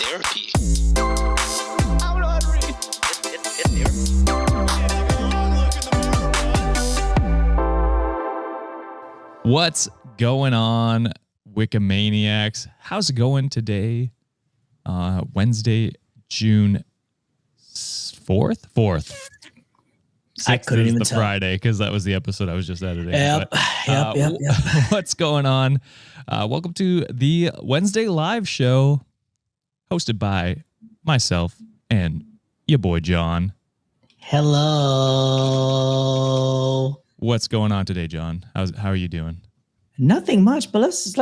therapy. I don't know how to read. It's therapy. What's going on, WikiManiacs? How's it going today? Wednesday, June 4th? 4th. I couldn't even the tell. Friday, because that was the episode I was just editing. Yep. What's going on? Welcome to the Wednesday live show, hosted by myself and your boy John. Hello. What's going on today, John? How are you doing? Nothing much, but let's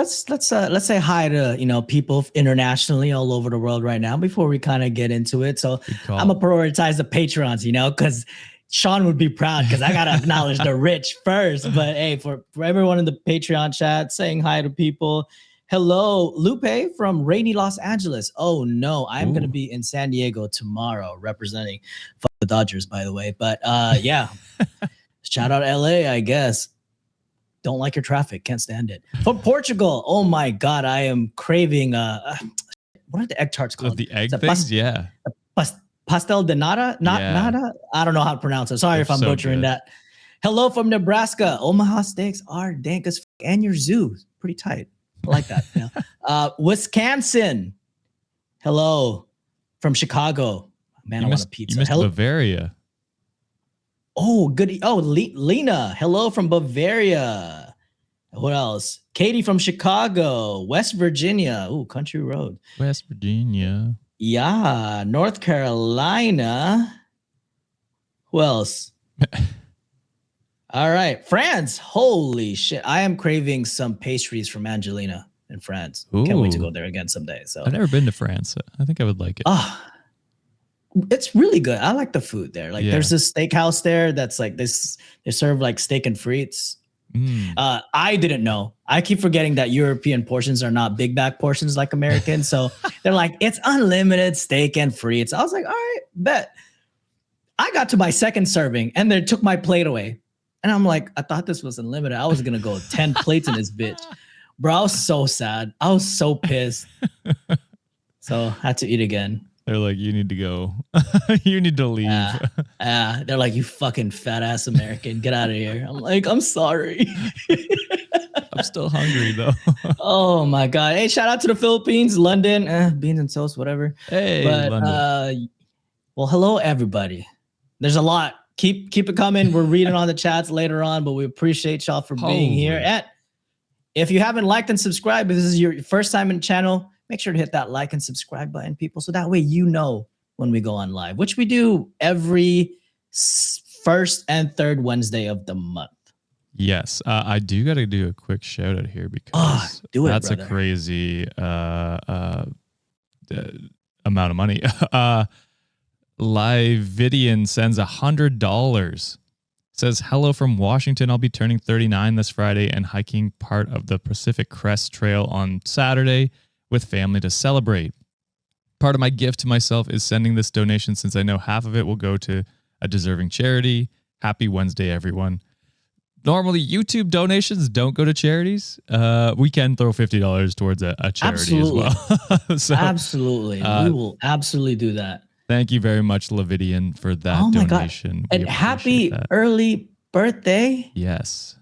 say hi to people internationally all over the world right now before we kind of get into it. So I'm gonna prioritize the patrons, because Sean would be proud because I gotta acknowledge the rich first. But hey, for everyone in the Patreon chat, saying hi to people. Hello, Lupe from rainy Los Angeles. Oh no, I'm gonna be in San Diego tomorrow representing the Dodgers, by the way. But yeah, shout out LA, I guess. Don't like your traffic, can't stand it. From Portugal, oh my God, I am craving. What are the egg tarts called? The egg things, yeah. Pastel de nata, nada. I don't know how to pronounce it. Sorry if I'm butchering that. Hello from Nebraska. Omaha steaks are dank as and your zoo pretty tight. I like that. Yeah. Wisconsin. Hello from Chicago. Man, I want a pizza. You missed Bavaria. Oh, good. Oh, Lena. Hello from Bavaria. What else? Katie from Chicago. West Virginia. Oh, Country Road. West Virginia. Yeah. North Carolina. Who else? All right. France. Holy shit. I am craving some pastries from Angelina in France. Ooh. Can't wait to go there again someday. So I've never been to France. I think I would like it. It's really good. I like the food there. There's this steakhouse there that's like this. They serve like steak and frites. I didn't know. I keep forgetting that European portions are not big back portions like American. So they're like, it's unlimited steak and frites. I was like, all right, bet. I got to my second serving and they took my plate away. And I'm like, I thought this was unlimited. I was going to go 10 plates in this bitch. Bro, I was so sad. I was so pissed. So I had to eat again. They're like, you need to go. You need to leave. They're like, you fucking fat ass American. Get out of here. I'm like, I'm sorry. I'm still hungry, though. Oh, my God. Hey, shout out to the Philippines, London. Beans and toast, whatever. Hey, London. Well, hello, everybody. There's a lot. Keep it coming. We're reading on the chats later on, but we appreciate y'all for being here. And if you haven't liked and subscribed, if this is your first time in the channel, make sure to hit that like and subscribe button, people, so that way you know when we go on live, which we do every first and third Wednesday of the month. Yes, I do got to do a quick shout out here because that's brother. A crazy amount of money. Lividian sends $100. Says, hello from Washington. I'll be turning 39 this Friday and hiking part of the Pacific Crest Trail on Saturday with family to celebrate. Part of my gift to myself is sending this donation since I know half of it will go to a deserving charity. Happy Wednesday, everyone. Normally, YouTube donations don't go to charities. We can throw $50 towards a charity as well. So, absolutely. We will absolutely do that. Thank you very much, Levidian, for that donation. And happy early birthday. Yes.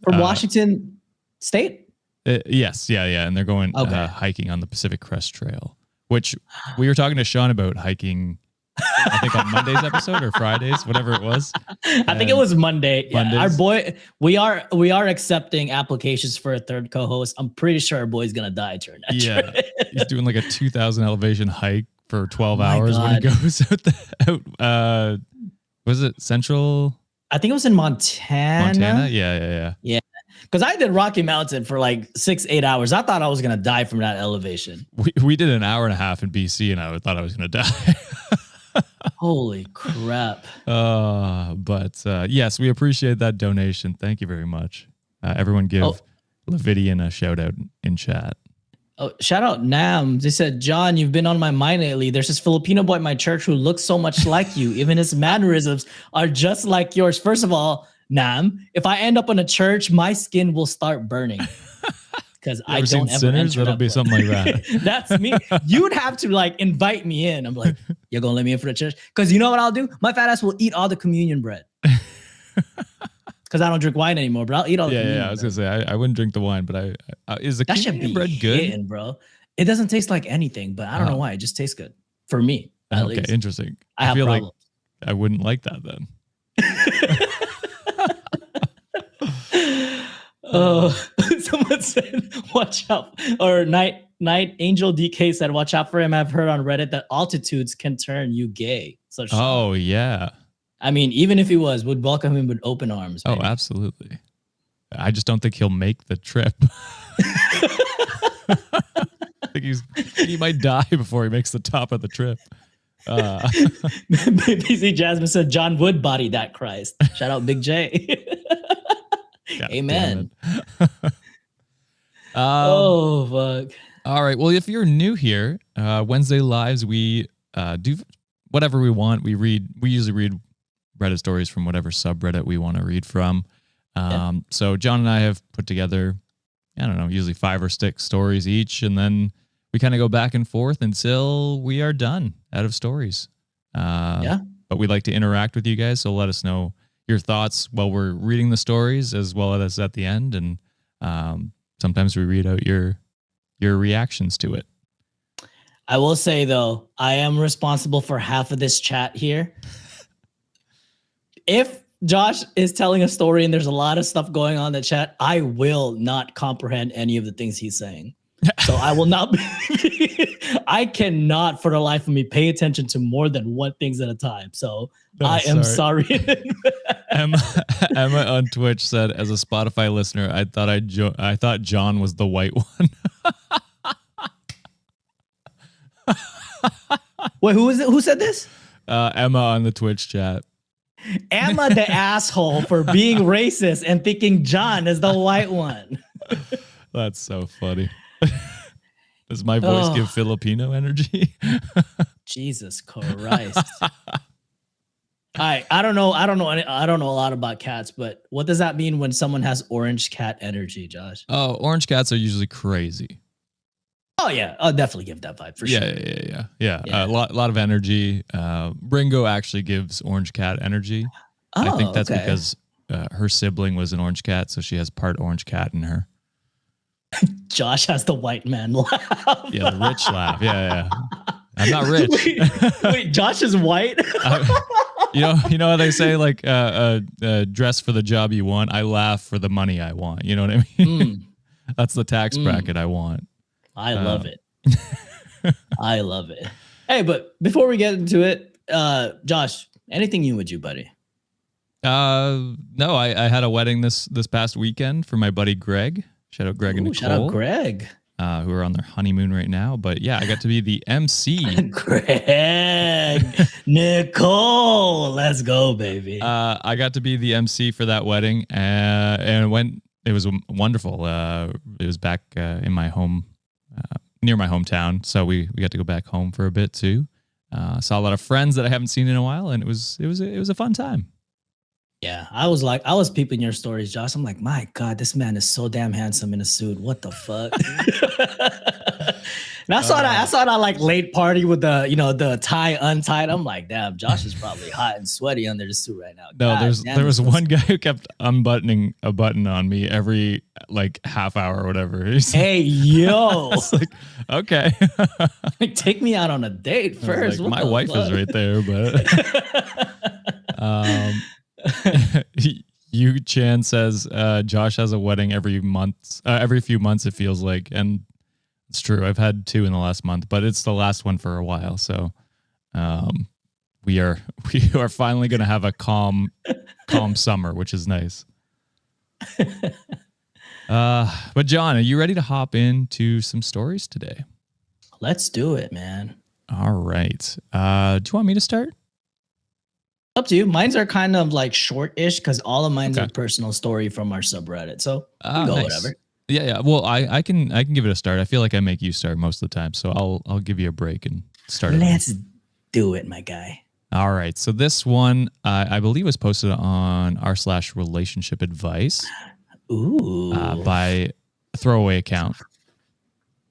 From Washington State? Yes. Yeah. And they're going hiking on the Pacific Crest Trail, which we were talking to Sean about hiking, I think on Monday's episode or Fridays, whatever it was. I think it was Monday. Yeah, our boy, we are accepting applications for a third co-host. I'm pretty sure our boy's going to die during that trip. He's doing like a 2,000 elevation hike for 12 hours when he goes out. Was it Central? I think it was in Montana. Yeah. Because I did Rocky Mountain for like 6-8 hours. I thought I was going to die from that elevation. We did an hour and a half in BC and I thought I was going to die. Holy crap. But yes, we appreciate that donation. Thank you very much. Everyone give Levidian a shout out in chat. Oh, shout out Nam. They said, John, you've been on my mind lately. There's this Filipino boy at my church who looks so much like you. Even his mannerisms are just like yours. First of all, Nam, if I end up in a church, my skin will start burning. because You I ever seen don't ever Sinners? enter That'll that be book. something like that. That's me. You'd have to like invite me in. I'm like, you're gonna let me in for the church? Because you know what I'll do? My fat ass will eat all the communion bread. Because I don't drink wine anymore, but I'll eat all the communion Yeah. I was gonna say I wouldn't drink the wine, but is the that should communion be bread good? hitting, bro. It doesn't taste like anything, but I don't know why. It just tastes good for me. At Okay, least. interesting. I have feel problems. like I wouldn't like that then. Someone said, "Watch out!" Or Night Angel DK said, "Watch out for him." I've heard on Reddit that altitudes can turn you gay. So, Oh yeah. I mean, even if he would welcome him with open arms. Oh, Maybe. absolutely. I just don't think he'll make the trip. I think he might die before he makes the top of the trip. BBC Jasmine said, "John would body that Christ." Shout out Big J. Amen. Oh fuck. All right. Well, if you're new here, Wednesday lives, we do whatever we want. We usually read Reddit stories from whatever subreddit we want to read from. So John and I have put together, I don't know, usually 5 or 6 stories each, and then we kind of go back and forth until we are done out of stories. But we'd like to interact with you guys, so let us know your thoughts while we're reading the stories as well as at the end, and sometimes we read out your reactions to it. I will say though, I am responsible for half of this chat here. If Josh is telling a story and there's a lot of stuff going on in the chat, I will not comprehend any of the things he's saying. So I will not be, I cannot for the life of me pay attention to more than one things at a time. So I am sorry. Emma on Twitch said, as a Spotify listener, I thought John was the white one. Wait, who is it? Who said this? Emma on the Twitch chat. Emma the asshole for being racist and thinking John is the white one. That's so funny. Does my voice give Filipino energy? Jesus Christ. I don't know a lot about cats, but what does that mean when someone has orange cat energy, Josh? Oh, orange cats are usually crazy. Oh yeah, I'll definitely give that vibe for sure. Yeah. A lot of energy. Ringo actually gives orange cat energy. I think that's because her sibling was an orange cat, so she has part orange cat in her. Josh has the white man laugh. Yeah, the rich laugh. Yeah. I'm not rich. Wait, Josh is white? You know how they say, like, dress for the job you want. I laugh for the money I want. You know what I mean? That's the tax bracket I want. I love it. I love it. Hey, but before we get into it, Josh, anything new with you, buddy? No, I had a wedding this past weekend for my buddy Greg. Shout out Greg and Nicole. Shout out Greg. Who are on their honeymoon right now. But yeah, I got to be the MC. Greg, Nicole, let's go, baby. I got to be the MC for that wedding, and it was wonderful. It was back in my home, near my hometown, so we got to go back home for a bit too. Saw a lot of friends that I haven't seen in a while, and it was a fun time. Yeah, I was peeping your stories, Josh. I'm like, my God, this man is so damn handsome in a suit. What the fuck? And I saw that like late party with the tie untied. I'm like, damn, Josh is probably hot and sweaty under the suit right now. No, there was one guy who kept unbuttoning a button on me every like half hour or whatever. He's hey, yo. Like, okay. Like, take me out on a date first. Like, my wife is right there, but Yu Chan says Josh has a wedding every few months, it feels like, and it's true. I've had 2 in the last month, but it's the last one for a while, so we are finally going to have a calm summer, which is nice. But John, are you ready to hop into some stories today? Let's do it, man. All right. Do you want me to start? Up to you. Mine's are kind of like short-ish because all of mine's are personal story from our subreddit. So go nice. whatever. Yeah. Well, I can give it a start. I feel like I make you start most of the time, so I'll give you a break and start. Let's do it, my guy. All right. So this one, I believe, was posted on r/relationship advice. Ooh. By throwaway account.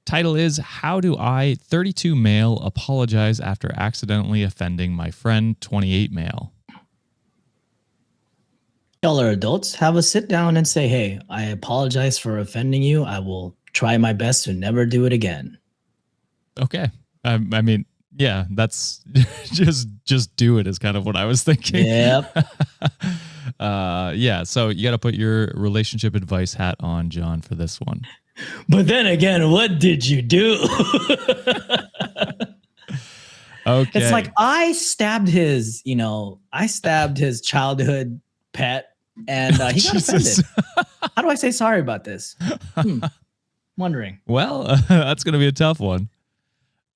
Title is, How Do I, 32 Male, Apologize After Accidentally Offending My Friend, 28 Male? Y'all are adults. Have a sit down and say, hey, I apologize for offending you. I will try my best to never do it again. Okay. I mean, yeah, that's just do it is kind of what I was thinking. Yep. Yeah, so you got to put your relationship advice hat on, John, for this one. But then again, what did you do? Okay. It's like I stabbed his childhood pet and he got offended. How do I say sorry about this? Wondering. Well, that's going to be a tough one.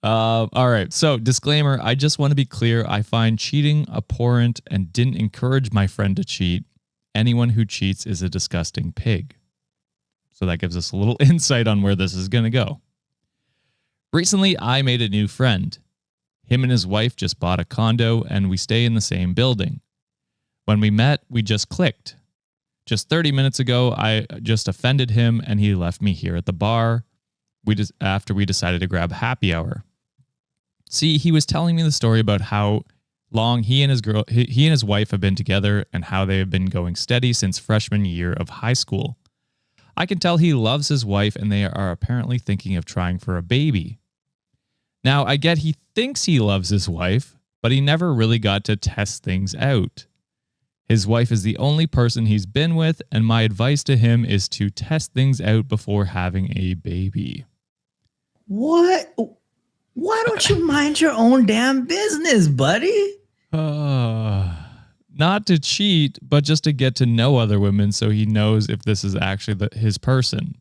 All right. So disclaimer, I just want to be clear. I find cheating abhorrent and didn't encourage my friend to cheat. Anyone who cheats is a disgusting pig. So that gives us a little insight on where this is going to go. Recently, I made a new friend. Him and his wife just bought a condo and we stay in the same building. When we met, we just clicked. Just 30 minutes ago, I just offended him and he left me here at the bar after we decided to grab happy hour. See, he was telling me the story about how long he and his wife have been together and how they have been going steady since freshman year of high school. I can tell he loves his wife and they are apparently thinking of trying for a baby. Now, I get he thinks he loves his wife, but he never really got to test things out. His wife is the only person he's been with, and my advice to him is to test things out before having a baby. What? Why don't you mind your own damn business, buddy? Not to cheat, but just to get to know other women so he knows if this is actually his person.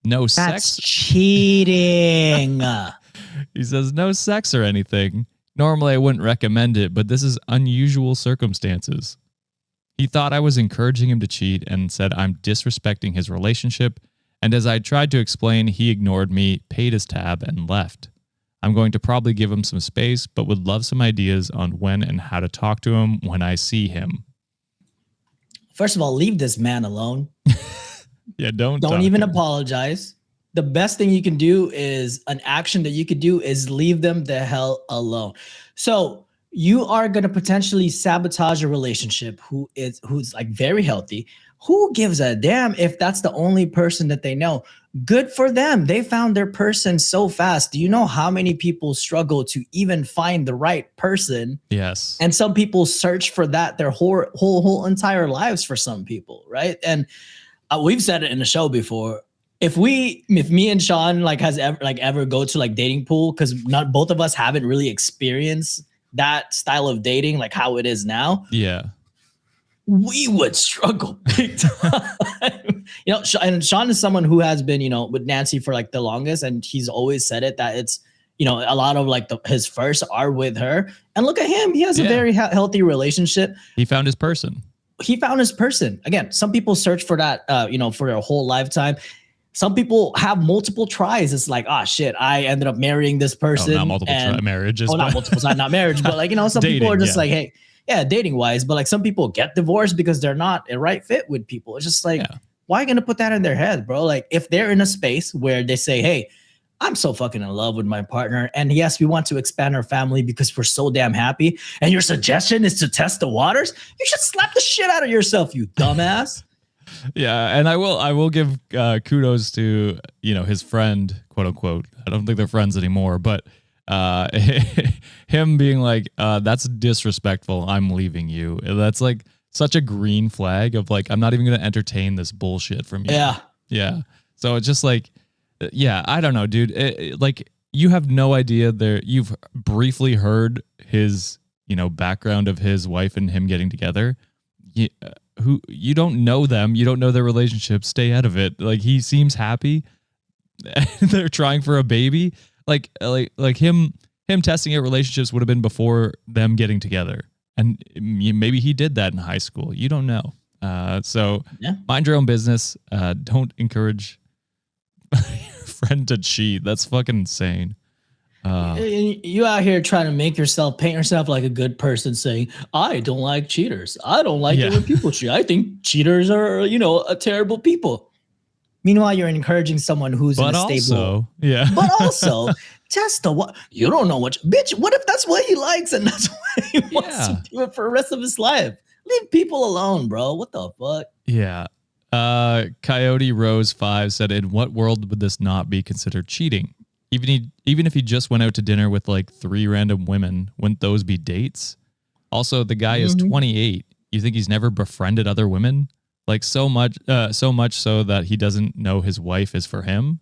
No sex. That's cheating. He says no sex or anything. Normally I wouldn't recommend it, but this is unusual circumstances. He thought I was encouraging him to cheat and said I'm disrespecting his relationship. And as I tried to explain, he ignored me, paid his tab, and left. I'm going to probably give him some space, but would love some ideas on when and how to talk to him when I see him. First of all, leave this man alone. Yeah, don't even apologize. The best thing you can do is an action that you could do is leave them the hell alone. So you are going to potentially sabotage a relationship who's like very healthy. Who gives a damn if that's the only person that they know? Good for them. They found their person so fast. Do you know how many people struggle to even find the right person? Yes. And some people search for that their whole entire lives for some people, right? And we've said it in the show before. If me and Sean ever go to like dating pool, because not both of us haven't really experienced that style of dating, like how it is now. Yeah. We would struggle big time. And Sean is someone who has been, with Nancy for like the longest. And he's always said it that it's, a lot of like his firsts are with her. And look at him. He has a very healthy relationship. He found his person. Again, some people search for that, for their whole lifetime. Some people have multiple tries. It's like, shit, I ended up marrying this person. Not multiple marriages. Not multiple times, not marriage, but like, some dating, people are just like, hey, dating wise, but like some people get divorced because they're not a right fit with people. It's just like, why are you going to put that in their head, bro? Like if they're in a space where they say, hey, I'm so fucking in love with my partner. And yes, we want to expand our family because we're so damn happy. And your suggestion is to test the waters. You should slap the shit out of yourself, you dumbass. Yeah. And I will give kudos to, his friend, quote unquote. I don't think they're friends anymore, but him being like, that's disrespectful. I'm leaving you. That's like such a green flag of like, I'm not even going to entertain this bullshit from you. Yeah. Yeah. So it's just like, I don't know, dude. Like you have no idea there. You've briefly heard his, background of his wife and him getting together. You don't know them. You don't know their relationship. Stay out of it. Like he seems happy. They're trying for a baby. Like him testing out relationships would have been before them getting together. And maybe he did that in high school. You don't know. So mind your own business. Don't encourage your friend to cheat. That's fucking insane. You out here trying to paint yourself like a good person saying, I don't like cheaters. I don't like it when people cheat. I think cheaters are, terrible people. Meanwhile, you're encouraging someone who's in a stable. Yeah. But also, test the what you don't know what bitch. What if that's what he likes and that's what he wants to do it for the rest of his life? Leave people alone, bro. What the fuck? Yeah. Coyote Rose 5 said, in what world would this not be considered cheating? Even if he just went out to dinner with like 3 random women, wouldn't those be dates? Also, the guy is 28. You think he's never befriended other women? Like so much so that he doesn't know his wife is for him?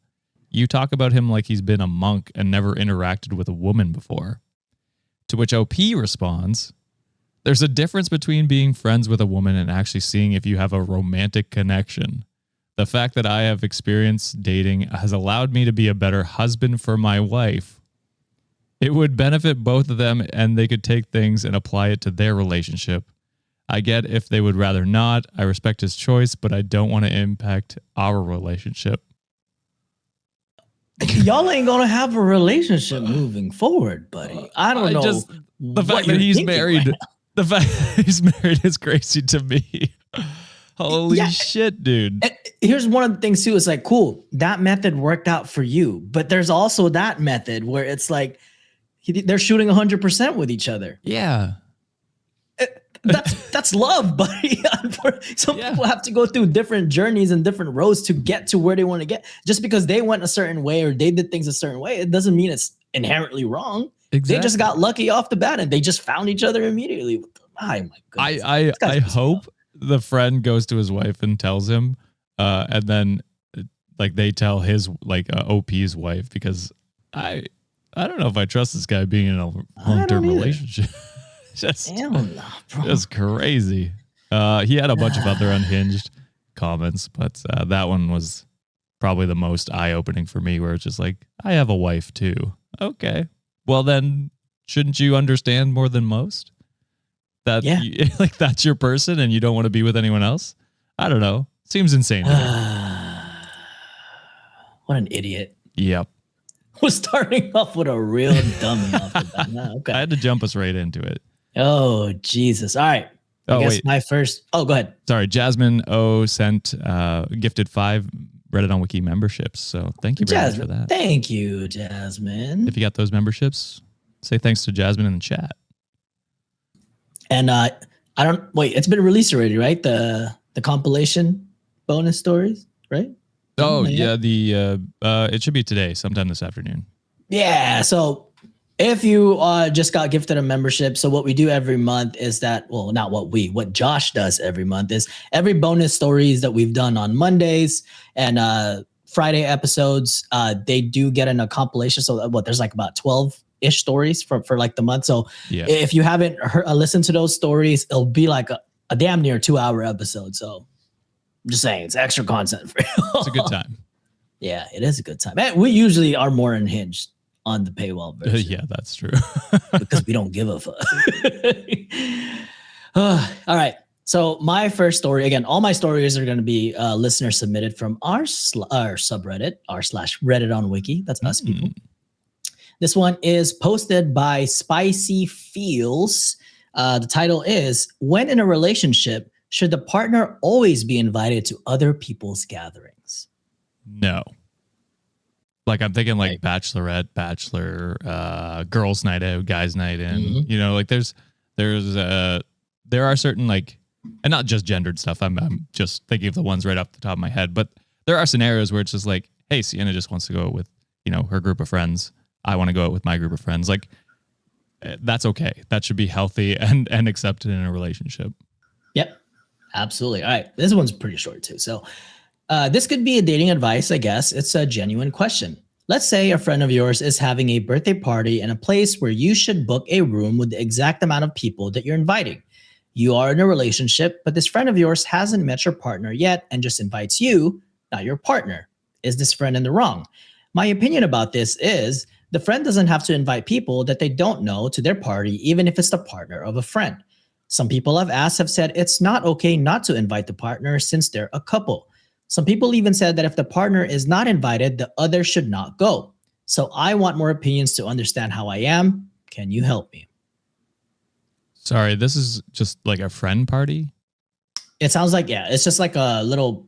You talk about him like he's been a monk and never interacted with a woman before. To which OP responds, there's a difference between being friends with a woman and actually seeing if you have a romantic connection. The fact that I have experienced dating has allowed me to be a better husband for my wife. It would benefit both of them and they could take things and apply it to their relationship. I get if they would rather not. I respect his choice, but I don't want to impact our relationship. Y'all ain't gonna have a relationship moving forward, buddy. I don't know. The fact that he's married, right, the fact that he's married is crazy to me. Holy shit, dude. And here's one of the things too. It's like, cool, that method worked out for you, but there's also that method where it's like they're shooting 100% with each other. Yeah. That's love, buddy. Some people have to go through different journeys and different roads to get to where they want to get. Just because they went a certain way or they did things a certain way, it doesn't mean it's inherently wrong. Exactly. They just got lucky off the bat and they just found each other immediately. Oh my goodness. I hope the friend goes to his wife and tells him, and then like they tell his OP's wife, because I don't know if I trust this guy being in a long-term relationship. Just crazy. He had a bunch of other unhinged comments, but that one was probably the most eye-opening for me, where it's just like, I have a wife too. Okay. Well, then shouldn't you understand more than most that like that's your person and you don't want to be with anyone else? I don't know. Seems insane. What an idiot. Yep. We're starting off with a real dummy off the bat. No, okay. I had to jump us right into it. Oh, Jesus. All right. I guess my first. Oh, go ahead. Sorry. Jasmine O sent gifted 5 Reddit on Wiki memberships. So thank you very much for that. Thank you, Jasmine. If you got those memberships, say thanks to Jasmine in the chat. And it's been released already, right? The compilation bonus stories, right? Oh, yeah. It should be today, sometime this afternoon. Yeah. So if you just got gifted a membership, so what we do every month is that, well, not what Josh does every month is every bonus stories that we've done on Mondays and Friday episodes, they do get in a compilation. So there's like about 12-ish stories for like the month. So if you haven't listened to those stories, it'll be like a damn near 2-hour episode. So I'm just saying, it's extra content for you. It's a good time. Yeah, it is a good time. And we usually are more unhinged on the paywall version. Yeah, that's true. Because we don't give a fuck. All right. So my first story, again, all my stories are going to be listener submitted from our subreddit, r/Reddit on Wiki. That's us people. This one is posted by Spicy Feels. The title is, when in a relationship, should the partner always be invited to other people's gatherings? No. Like I'm thinking like bachelorette, bachelor, girls' night out, guys' night in. You know, like there are certain like, and not just gendered stuff. I'm just thinking of the ones right off the top of my head. But there are scenarios where it's just like, hey, Sienna just wants to go out with, her group of friends. I want to go out with my group of friends. Like that's okay. That should be healthy and accepted in a relationship. Yep, absolutely. All right, this one's pretty short too. So. This could be a dating advice, I guess. It's a genuine question. Let's say a friend of yours is having a birthday party in a place where you should book a room with the exact amount of people that you're inviting. You are in a relationship, but this friend of yours hasn't met your partner yet and just invites you, not your partner. Is this friend in the wrong? My opinion about this is the friend doesn't have to invite people that they don't know to their party, even if it's the partner of a friend. Some people I've asked have said it's not okay not to invite the partner since they're a couple. Some people even said that if the partner is not invited, the other should not go. So I want more opinions to understand how I am. Can you help me? Sorry, this is just like a friend party? It sounds like, yeah, it's just like a little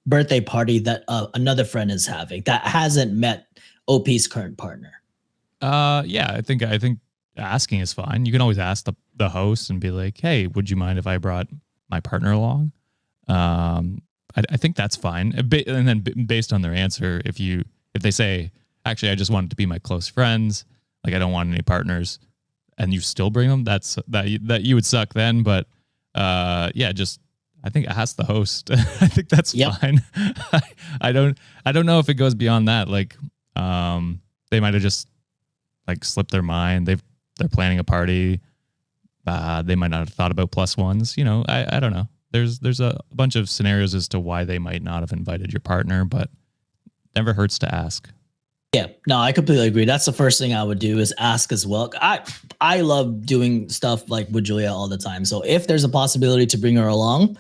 birthday party that another friend is having that hasn't met OP's current partner? Yeah, I think asking is fine. You can always ask the host and be like, "Hey, would you mind if I brought my partner along?" I think that's fine. And then based on their answer, if they say, "Actually, I just want it to be my close friends, like I don't want any partners," and you still bring them, that you would suck then. But yeah, just I think ask the host. I think that's fine. I don't know if it goes beyond that. Like, they might have just like slipped their mind. They're planning a party. They might not have thought about plus ones. You know, I don't know. There's a bunch of scenarios as to why they might not have invited your partner, but never hurts to ask. Yeah, no, I completely agree. That's the first thing I would do is ask as well. I love doing stuff like with Julia all the time. So if there's a possibility to bring her along,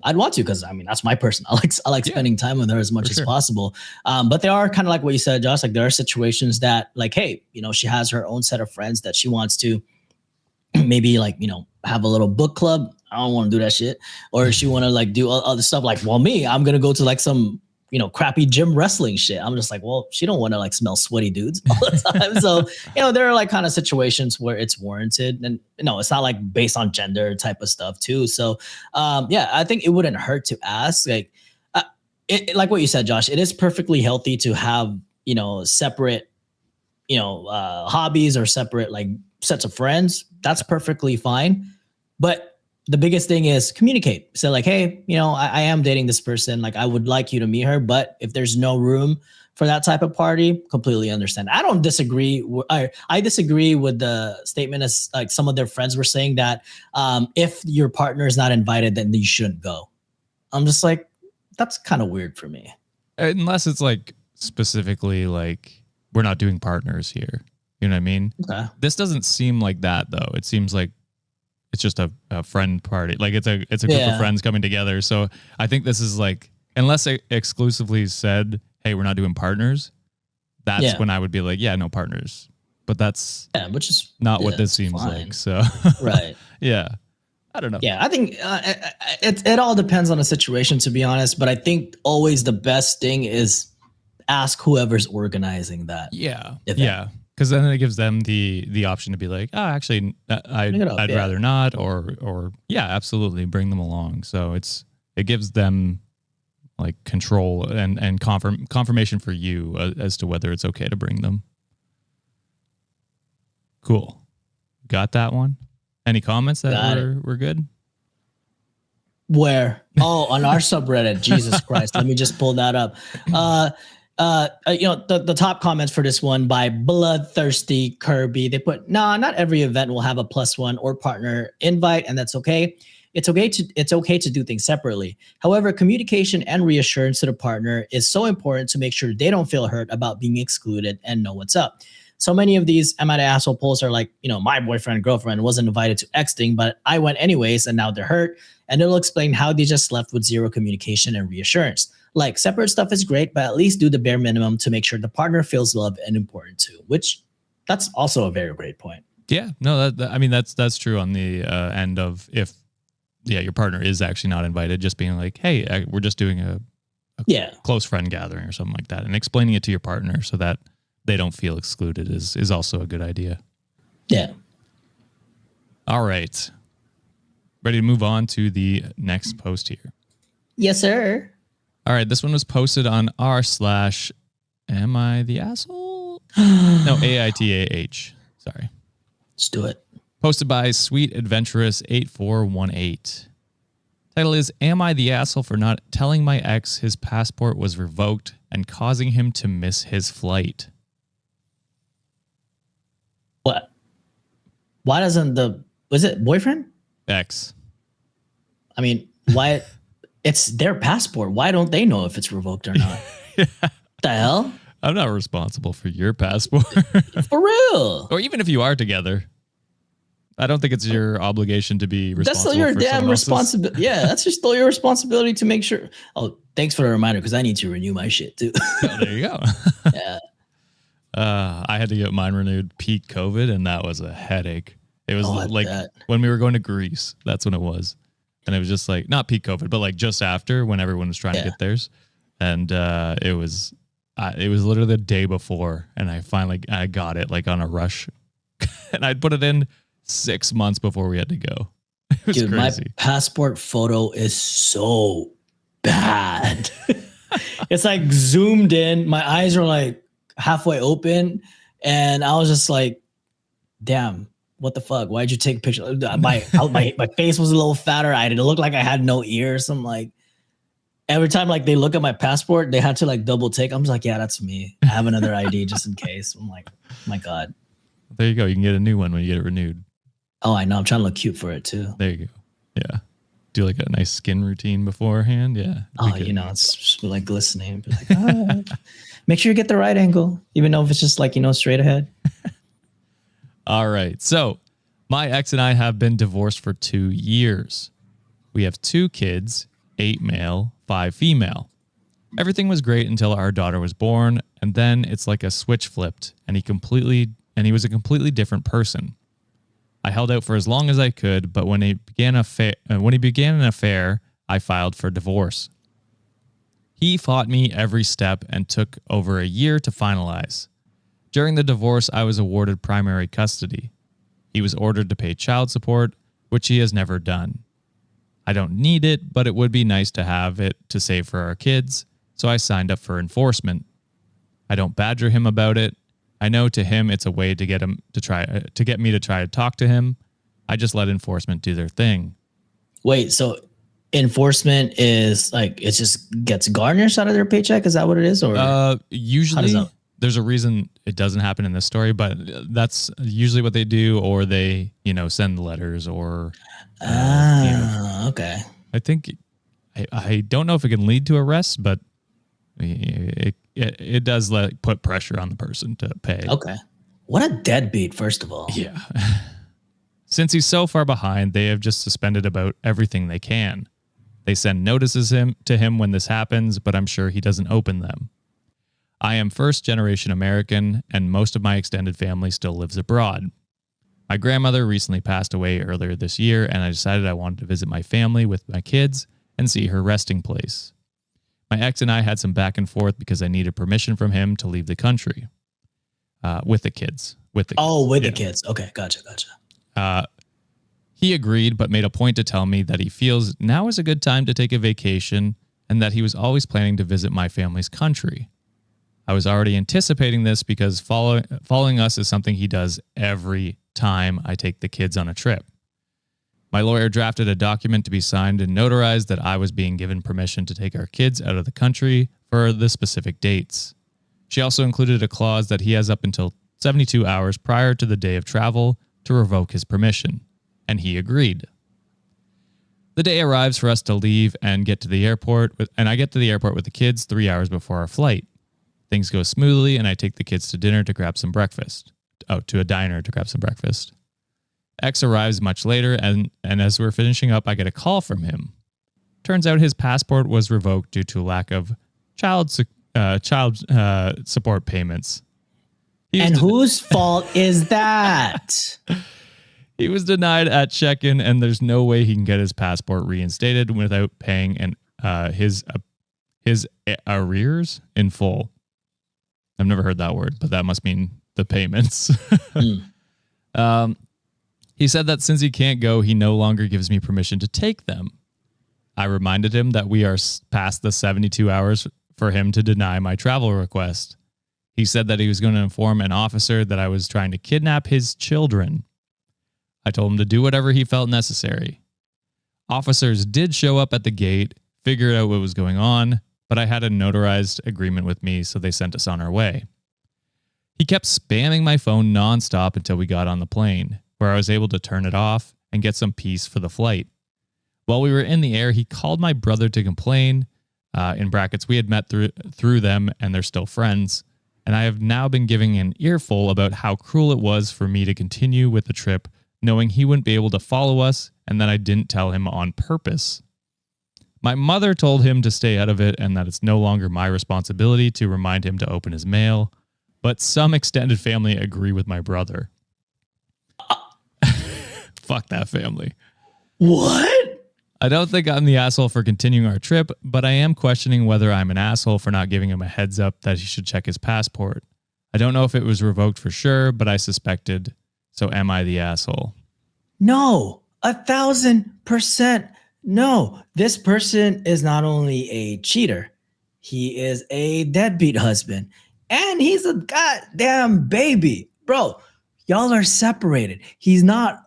I'd want to, because I mean that's my person. I like spending time with her as much as possible. But there are kind of like what you said, Josh. Like there are situations that like, hey, you know, she has her own set of friends that she wants to maybe like, you know, have a little book club. I don't want to do that shit. Or she want to like do other stuff like, well, I'm going to go to like some, you know, crappy gym wrestling shit. I'm just like, well, she don't want to like smell sweaty dudes all the time. So, you know, there are like kind of situations where it's warranted, and you know, it's not like based on gender type of stuff too. So, yeah, I think it wouldn't hurt to ask. Like, like what you said, Josh, it is perfectly healthy to have, you know, separate, you know, hobbies or separate like sets of friends. That's perfectly fine. But the biggest thing is communicate. So like, hey, you know, I am dating this person. Like I would like you to meet her, but if there's no room for that type of party, completely understand. I don't disagree. I disagree with the statement as like some of their friends were saying that if your partner is not invited, then you shouldn't go. I'm just like, that's kind of weird for me. Unless it's like specifically like, we're not doing partners here. You know what I mean? Okay. This doesn't seem like that though. It seems like it's just a friend party. Like it's a group of friends coming together. So I think this is like, unless it exclusively said, hey, we're not doing partners, that's when I would be like, yeah, no partners. But that's which is not what this seems like. So right. Yeah. I don't know. Yeah, I think it all depends on the situation, to be honest. But I think always the best thing is ask whoever's organizing that. Yeah. Yeah. Because then it gives them the option to be like, oh, actually, I'd rather not, or yeah, absolutely, bring them along. So it gives them like control and confirmation for you as to whether it's okay to bring them. Cool, got that one. Any comments that we're good? Where? Oh, on our subreddit. Jesus Christ! Let me just pull that up. You know, the top comments for this one by Bloodthirsty Kirby. They put, nah, not every event will have a +1 or partner invite, and that's okay. It's okay to do things separately. However, communication and reassurance to the partner is so important to make sure they don't feel hurt about being excluded and know what's up. So many of these Am I the Asshole polls are like, you know, my boyfriend, girlfriend wasn't invited to Xting, but I went anyways, and now they're hurt. And it'll explain how they just left with zero communication and reassurance. Like separate stuff is great, but at least do the bare minimum to make sure the partner feels loved and important too, which that's also a very great point. Yeah, no, I mean, that's true on the end of if, your partner is actually not invited, just being like, hey, we're just doing a close friend gathering or something like that, and explaining it to your partner so that they don't feel excluded is also a good idea. Yeah. All right. Ready to move on to the next post here? Yes, sir. All right. This one was posted on r/Am I the Asshole? No, AITAH. Sorry. Let's do it. Posted by Sweet Adventurous 8418. Title is, Am I the Asshole for not telling my ex his passport was revoked and causing him to miss his flight? What? Why doesn't was it boyfriend? Ex. I mean, why? It's their passport. Why don't they know if it's revoked or not? The hell? I'm not responsible for your passport. For real. Or even if you are together. I don't think it's your obligation to be responsible. That's still your damn responsibility. Yeah, that's just still your responsibility to make sure. Oh, thanks for the reminder, because I need to renew my shit too. Oh, there you go. Yeah. I had to get mine renewed peak COVID, and that was a headache. It was when we were going to Greece. That's when it was. And it was just like, not peak COVID, but like just after when everyone was trying to get theirs. And it was literally the day before. And I got it like on a rush. And I'd put it in 6 months before we had to go. It was crazy. My passport photo is so bad. It's like zoomed in. My eyes are like halfway open. And I was just like, damn, what the fuck? Why'd you take a picture? My face was a little fatter. It looked like I had no ears. I'm like, every time like they look at my passport, they had to like double take. I'm just like, yeah, that's me. I have another ID just in case. I'm like, my God. There you go. You can get a new one when you get it renewed. Oh, I know. I'm trying to look cute for it too. There you go. Yeah. Do like a nice skin routine beforehand. Yeah. Oh, it's just like glistening. Like, make sure you get the right angle, even though if it's just like, straight ahead. All right. So my ex and I have been divorced for 2 years. We have 2 kids, 8 male, 5 female. Everything was great until our daughter was born. And then it's like a switch flipped and he was a completely different person. I held out for as long as I could, but when he began an affair, I filed for divorce. He fought me every step and took over a year to finalize. During the divorce, I was awarded primary custody. He was ordered to pay child support, which he has never done. I don't need it, but it would be nice to have it to save for our kids, so I signed up for enforcement. I don't badger him about it. I know to him it's a way to get me to try to talk to him. I just let enforcement do their thing. Wait, so enforcement is like it just gets garnished out of their paycheck? Is that what it is? Or usually there's a reason it doesn't happen in this story, but that's usually what they do, or they send letters or. Okay. I think I don't know if it can lead to arrest, but it does put pressure on the person to pay. Okay. What a deadbeat, first of all. Yeah. Since he's so far behind, they have just suspended about everything they can. They send notices to him when this happens, but I'm sure he doesn't open them. I am first-generation American, and most of my extended family still lives abroad. My grandmother recently passed away earlier this year, and I decided I wanted to visit my family with my kids and see her resting place. My ex and I had some back and forth because I needed permission from him to leave the country with the kids. The kids. Okay, gotcha. He agreed, but made a point to tell me that he feels now is a good time to take a vacation and that he was always planning to visit my family's country. I was already anticipating this because following us is something he does every time I take the kids on a trip. My lawyer drafted a document to be signed and notarized that I was being given permission to take our kids out of the country for the specific dates. She also included a clause that he has up until 72 hours prior to the day of travel to revoke his permission, and he agreed. The day arrives for us to leave and get to the airport, and I get to the airport with the kids 3 hours before our flight. Things go smoothly, and I take the kids to dinner to grab some breakfast. To a diner to grab some breakfast. X arrives much later, and as we're finishing up, I get a call from him. Turns out his passport was revoked due to lack of child support payments. And whose fault is that? He was denied at check-in, and there's no way he can get his passport reinstated without paying his arrears in full. I've never heard that word, but that must mean the payments. He said that since he can't go, he no longer gives me permission to take them. I reminded him that we are past the 72 hours for him to deny my travel request. He said that he was going to inform an officer that I was trying to kidnap his children. I told him to do whatever he felt necessary. Officers did show up at the gate, figured out what was going on, but I had a notarized agreement with me, so they sent us on our way. He kept spamming my phone nonstop until we got on the plane, where I was able to turn it off and get some peace for the flight. While we were in the air, he called my brother to complain. In brackets, we had met through them, and they're still friends. And I have now been giving an earful about how cruel it was for me to continue with the trip, knowing he wouldn't be able to follow us, and that I didn't tell him on purpose. My mother told him to stay out of it and that it's no longer my responsibility to remind him to open his mail, but some extended family agree with my brother. Fuck that family. What? I don't think I'm the asshole for continuing our trip, but I am questioning whether I'm an asshole for not giving him a heads up that he should check his passport. I don't know if it was revoked for sure, but I suspected. So am I the asshole? No, 1,000% no. This person is not only a cheater, he is a deadbeat husband, and he's a goddamn baby. Bro, y'all are separated. He's not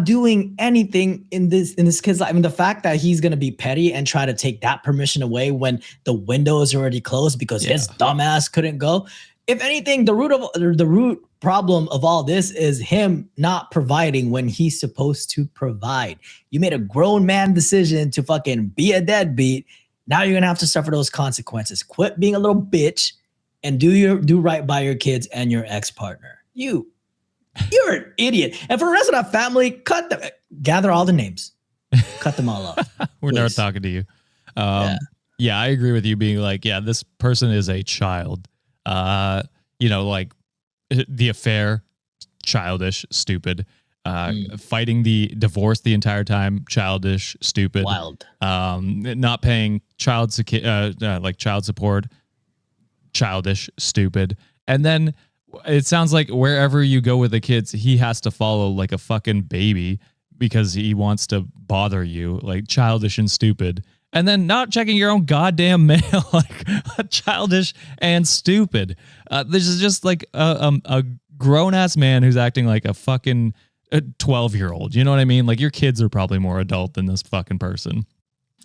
doing anything in this kid's life. I mean, the fact that he's gonna be petty and try to take that permission away when the window is already closed because his dumbass couldn't go. If anything, the root problem of all this is him not providing when he's supposed to provide. You made a grown man decision to fucking be a deadbeat. Now you're gonna have to suffer those consequences. Quit being a little bitch and do right by your kids and your ex-partner. You're an idiot. And for the rest of that family, gather all the names. Cut them all off. We're never talking to you. Yeah, I agree with you being like, yeah, this person is a child. Like the affair, childish, stupid. Fighting the divorce the entire time, childish, stupid. Wild. Not paying child support, childish, stupid. And then it sounds like wherever you go with the kids, he has to follow like a fucking baby because he wants to bother you, like childish and stupid. And then not checking your own goddamn mail, like childish and stupid. This is just like a grown ass man who's acting like a fucking 12-year-old. You know what I mean? Like your kids are probably more adult than this fucking person.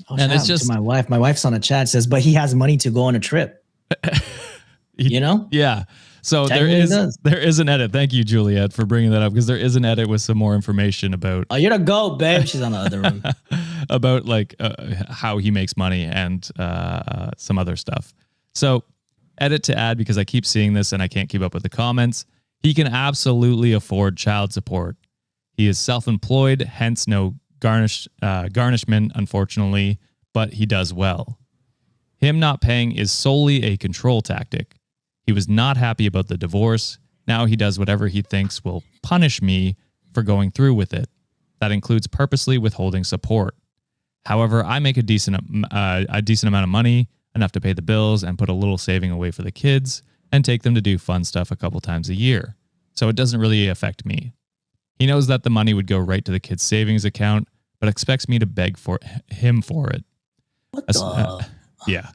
And it's just my wife. My wife's on a chat says, but he has money to go on a trip. Yeah. So there is an edit. Thank you, Juliet, for bringing that up because there is an edit with some more information about. Oh, you're the GOAT, babe. She's on the other room. About like how he makes money and some other stuff. So edit to add because I keep seeing this and I can't keep up with the comments. He can absolutely afford child support. He is self-employed, hence no garnishment, unfortunately, but he does well. Him not paying is solely a control tactic. He was not happy about the divorce. Now he does whatever he thinks will punish me for going through with it. That includes purposely withholding support. However, I make a decent amount of money, enough to pay the bills and put a little saving away for the kids and take them to do fun stuff a couple times a year. So it doesn't really affect me. He knows that the money would go right to the kid's savings account, but expects me to beg for him for it. What the? Yeah.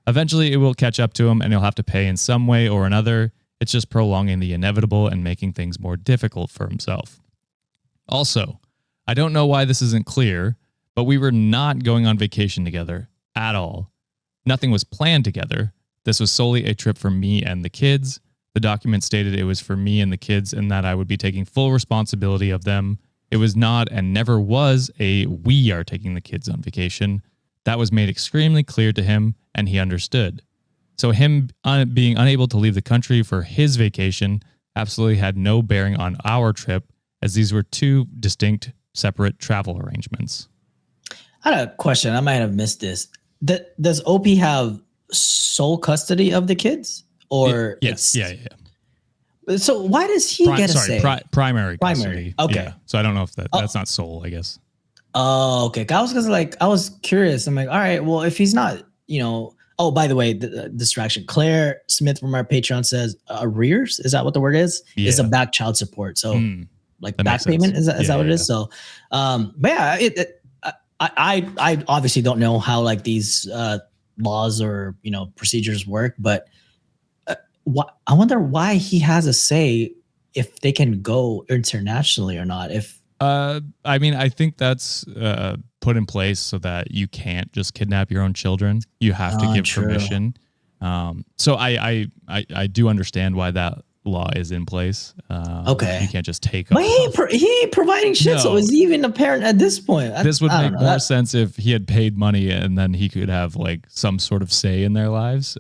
Eventually, it will catch up to him and he'll have to pay in some way or another. It's just prolonging the inevitable and making things more difficult for himself. Also, I don't know why this isn't clear, but we were not going on vacation together at all. Nothing was planned together. This was solely a trip for me and the kids. The document stated it was for me and the kids and that I would be taking full responsibility of them. It was not and never was a we are taking the kids on vacation. That was made extremely clear to him, and he understood. So him being unable to leave the country for his vacation absolutely had no bearing on our trip, as these were two distinct, separate travel arrangements. I had a question. I might have missed this. Does OP have sole custody of the kids? Or yes, yeah. So why does he get a say? Primary custody. Okay. Yeah. So I don't know if that's not sole, I guess. Oh, okay. I was curious. I'm like, all right, well, if he's not, oh, by the way, the distraction. Claire Smith from our Patreon says arrears. Is that what the word is? Yeah. Is a back child support. So like back payment. Is that what it is? So, but yeah, I obviously don't know how like these laws or, procedures work, but I wonder why he has a say if they can go internationally or not. I mean, I think that's put in place so that you can't just kidnap your own children. You have to give permission. So I do understand why that law is in place. Okay. You can't just take But he ain't providing shit, so is he even a parent at this point? This would make more sense if he had paid money and then he could have like some sort of say in their lives.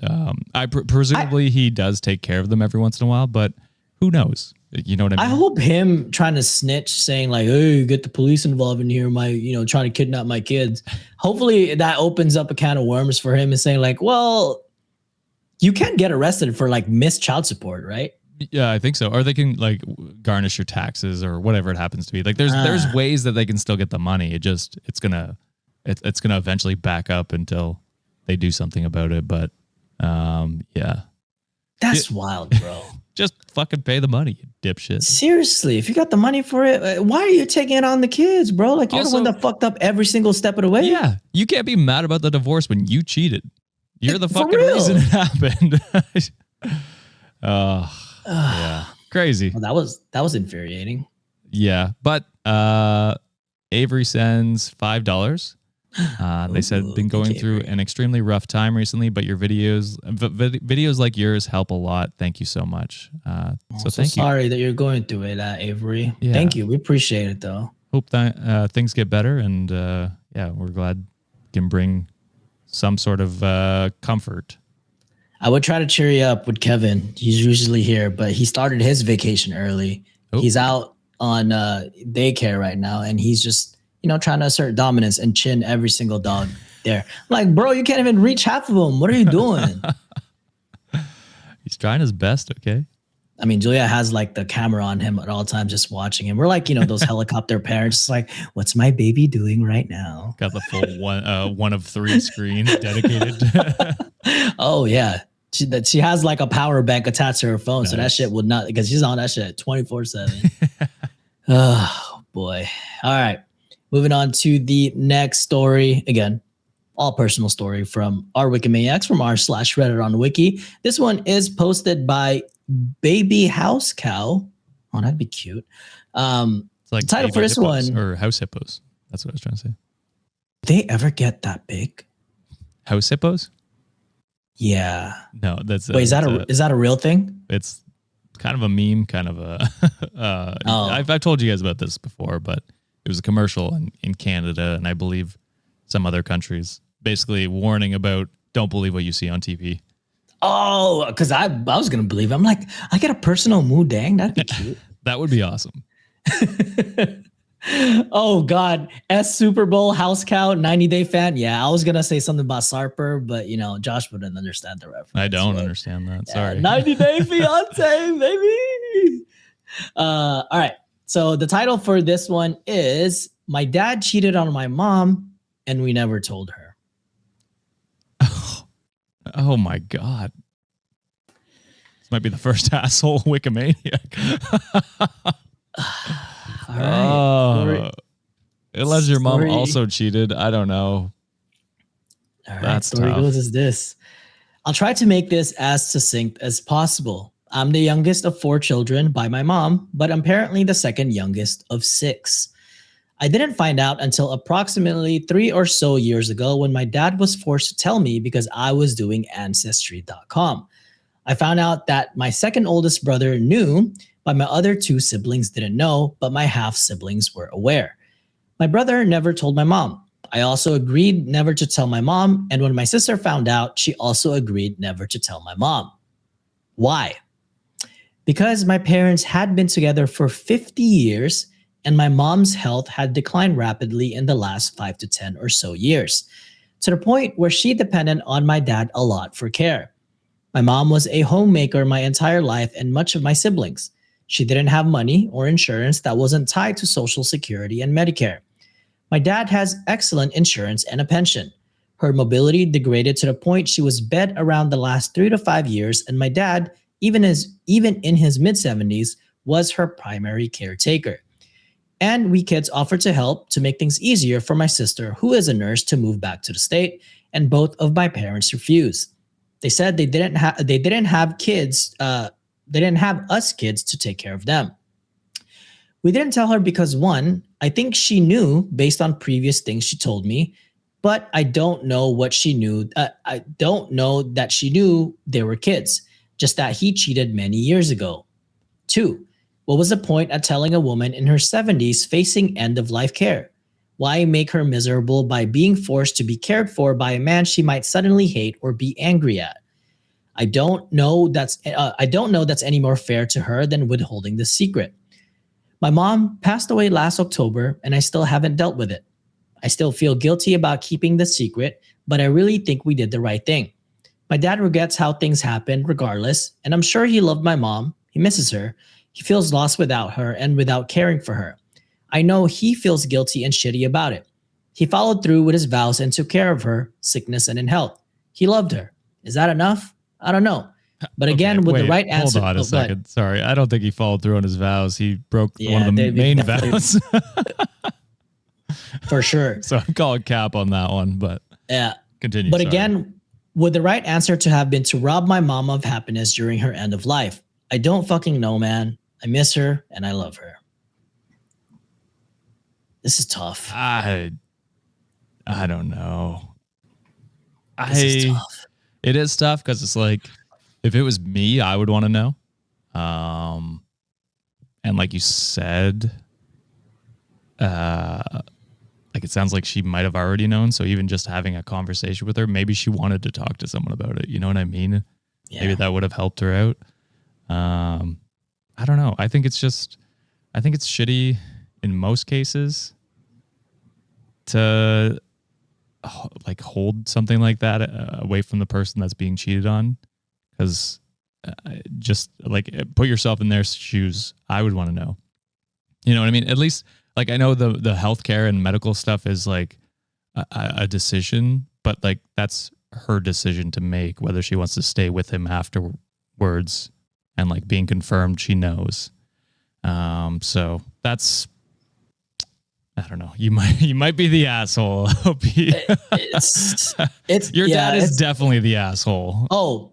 Presumably he does take care of them every once in a while, but who knows? You know what I mean? I hope him trying to snitch, saying like, "Hey, get the police involved in here," trying to kidnap my kids. Hopefully that opens up a can of worms for him and saying like, "Well, you can get arrested for like missed child support, right?" Yeah, I think so. Or they can like garnish your taxes or whatever it happens to be. Like there's ways that they can still get the money. It's gonna it's going to eventually back up until they do something about it. But yeah. That's wild, bro. Just fucking pay the money, you dipshit. Seriously, if you got the money for it, why are you taking it on the kids, bro? Like, you're also the one that fucked up every single step of the way. Yeah, you can't be mad about the divorce when you cheated. You're the fucking reason it happened. Yeah, crazy. Well, that was infuriating. Yeah, but Avery sends $5. They said been going through an extremely rough time recently, but your videos like yours help a lot. Thank you so much. So thank you. Sorry that you're going through it, Avery. Yeah. Thank you. We appreciate it, though. Hope that things get better, and yeah, we're glad we can bring some sort of comfort. I would try to cheer you up with Kevin. He's usually here, but he started his vacation early. Oh. He's out on daycare right now, and he's just, trying to assert dominance and chin every single dog there. I'm like, bro, you can't even reach half of them. What are you doing? He's trying his best, okay? I mean, Julia has like the camera on him at all times, just watching him. We're like, those helicopter parents, like, what's my baby doing right now? Got the full one of 3 screen dedicated. Oh yeah, she has like a power bank attached to her phone, nice. So that shit would not, because she's on that shit 24/7. Oh boy! All right, moving on to the next story. Again, all personal story from our WikiManiacs, from r/Reddit on Wiki. This one is posted by Baby House Cow. Oh, that'd be cute. It's like the title for this one, or house hippos. That's what I was trying to say. They ever get that big? House hippos? Yeah. No, that's wait. Is that a real thing? It's kind of a meme, kind of a. I've told you guys about this before, but it was a commercial in Canada, and I believe some other countries, basically warning about don't believe what you see on TV. Oh, because I was going to believe it. I'm like, I get a personal mood dang. That'd be cute. That would be awesome. Oh, God. Super Bowl house cow, 90-day fan. Yeah, I was going to say something about Sarper, but, Josh wouldn't understand the reference. I don't understand that. Yeah, sorry. 90-day fiance, baby. All right. So the title for this one is My Dad Cheated on My Mom, and We Never Told Her. Oh my God. This might be the first asshole Wikimaniac. All right. Unless your mom also cheated. I don't know. All right. Story goes as this. I'll try to make this as succinct as possible. I'm the youngest of 4 children by my mom, but apparently the second youngest of 6. I didn't find out until approximately 3 or so years ago when my dad was forced to tell me because I was doing Ancestry.com. I found out that my second oldest brother knew, but my other 2 siblings didn't know, but my half siblings were aware. My brother never told my mom. I also agreed never to tell my mom, and when my sister found out, she also agreed never to tell my mom. Why? Because my parents had been together for 50 years, and my mom's health had declined rapidly in the last 5 to 10 or so years, to the point where she depended on my dad a lot for care. My mom was a homemaker my entire life and much of my siblings. She didn't have money or insurance that wasn't tied to Social Security and Medicare. My dad has excellent insurance and a pension. Her mobility degraded to the point she was bedbound the last 3 to 5 years, and my dad, even in his mid-70s, was her primary caretaker. And we kids offered to help to make things easier for my sister, who is a nurse, to move back to the state, and both of my parents refused. They said they didn't have us kids to take care of them. We didn't tell her because, 1, I think she knew based on previous things she told me, but I don't know what she knew. I don't know that she knew they were kids, just that he cheated many years ago. 2, what was the point at telling a woman in her 70s facing end-of-life care? Why make her miserable by being forced to be cared for by a man she might suddenly hate or be angry at? I don't know that's any more fair to her than withholding the secret. My mom passed away last October, and I still haven't dealt with it. I still feel guilty about keeping the secret, but I really think we did the right thing. My dad regrets how things happened regardless, and I'm sure he loved my mom. He misses her. He feels lost without her and without caring for her. I know he feels guilty and shitty about it. He followed through with his vows and took care of her, sickness and in health. He loved her. Is that enough? I don't know. But again, with the right answer. Hold on a second. Sorry. I don't think he followed through on his vows. He broke one of the main vows. For sure. So I'm calling cap on that one, but yeah. Continue. But again, would the right answer to have been to rob my mom of happiness during her end of life? I don't fucking know, man. I miss her and I love her. This is tough. I don't know. This is tough. It is tough because it's like, if it was me, I would want to know. And like you said, like it sounds like she might have already known. So even just having a conversation with her, maybe she wanted to talk to someone about it. You know what I mean? Yeah. Maybe that would have helped her out. I don't know. I think it's shitty in most cases to like hold something like that away from the person that's being cheated on. Because just like put yourself in their shoes. I would want to know. You know what I mean? At least like I know the healthcare and medical stuff is like a decision, but like that's her decision to make whether she wants to stay with him afterwards and like being confirmed she knows. So that's, I don't know. You might be the asshole. Your dad is definitely the asshole. Oh,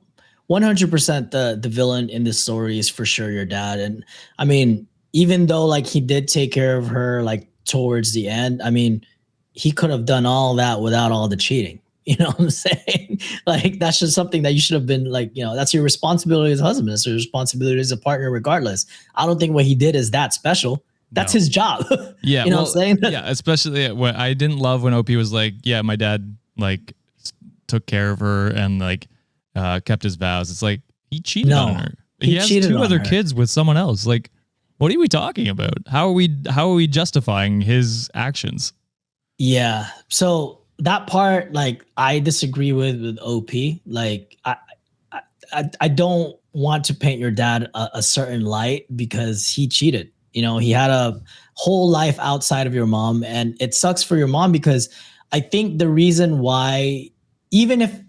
100% the villain in this story is for sure your dad. And I mean, even though like he did take care of her like towards the end, I mean, he could have done all that without all the cheating. You know what I'm saying? Like that's just something that you should have been like, you know, that's your responsibility as a husband. It's your responsibility as a partner regardless. I don't think what he did is that special. That's his job. Yeah. You know what I'm saying? Yeah. Especially when I didn't love when OP was like, yeah, my dad like took care of her and like kept his vows. It's like he cheated on her. He has two other kids with someone else. Like, what are we talking about? How are we justifying his actions? Yeah. So that part, like, I disagree with OP. Like, I don't want to paint your dad a certain light because he cheated. You know, he had a whole life outside of your mom, and it sucks for your mom because I think the reason why, even if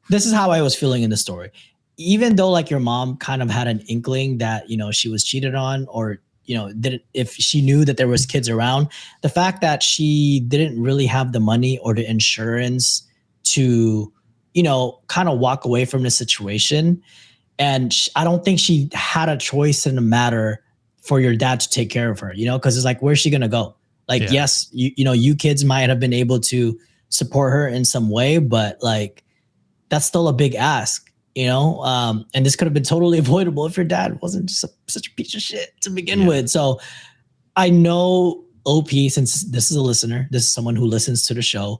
this is how I was feeling in the story, even though like your mom kind of had an inkling that, you know, she was cheated on or, you know, if she knew that there was kids around, the fact that she didn't really have the money or the insurance to, you know, kind of walk away from the situation. And I don't think she had a choice in the matter for your dad to take care of her, you know, because it's like, where's she going to go? Like, yes, you know, you kids might have been able to support her in some way, but like, that's still a big ask, you know? And this could have been totally avoidable if your dad wasn't just such a piece of shit to begin with. So I know OP, since this is a listener, this is someone who listens to the show.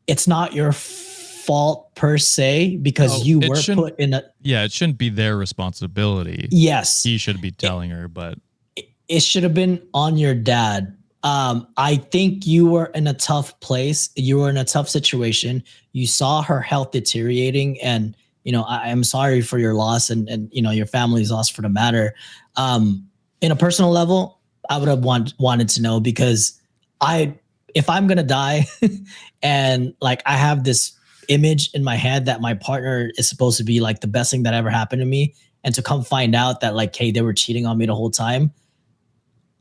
It's not your fault per se because you were put in a... Yeah, it shouldn't be their responsibility. Yes. He should be telling her, but... It should have been on your dad. I think you were in a tough place. You were in a tough situation. You saw her health deteriorating, and you know I am sorry for your loss, and you know your family's loss for the matter. In a personal level, I would have wanted to know because if I'm gonna die, and like I have this image in my head that my partner is supposed to be like the best thing that ever happened to me, and to come find out that like, hey, they were cheating on me the whole time.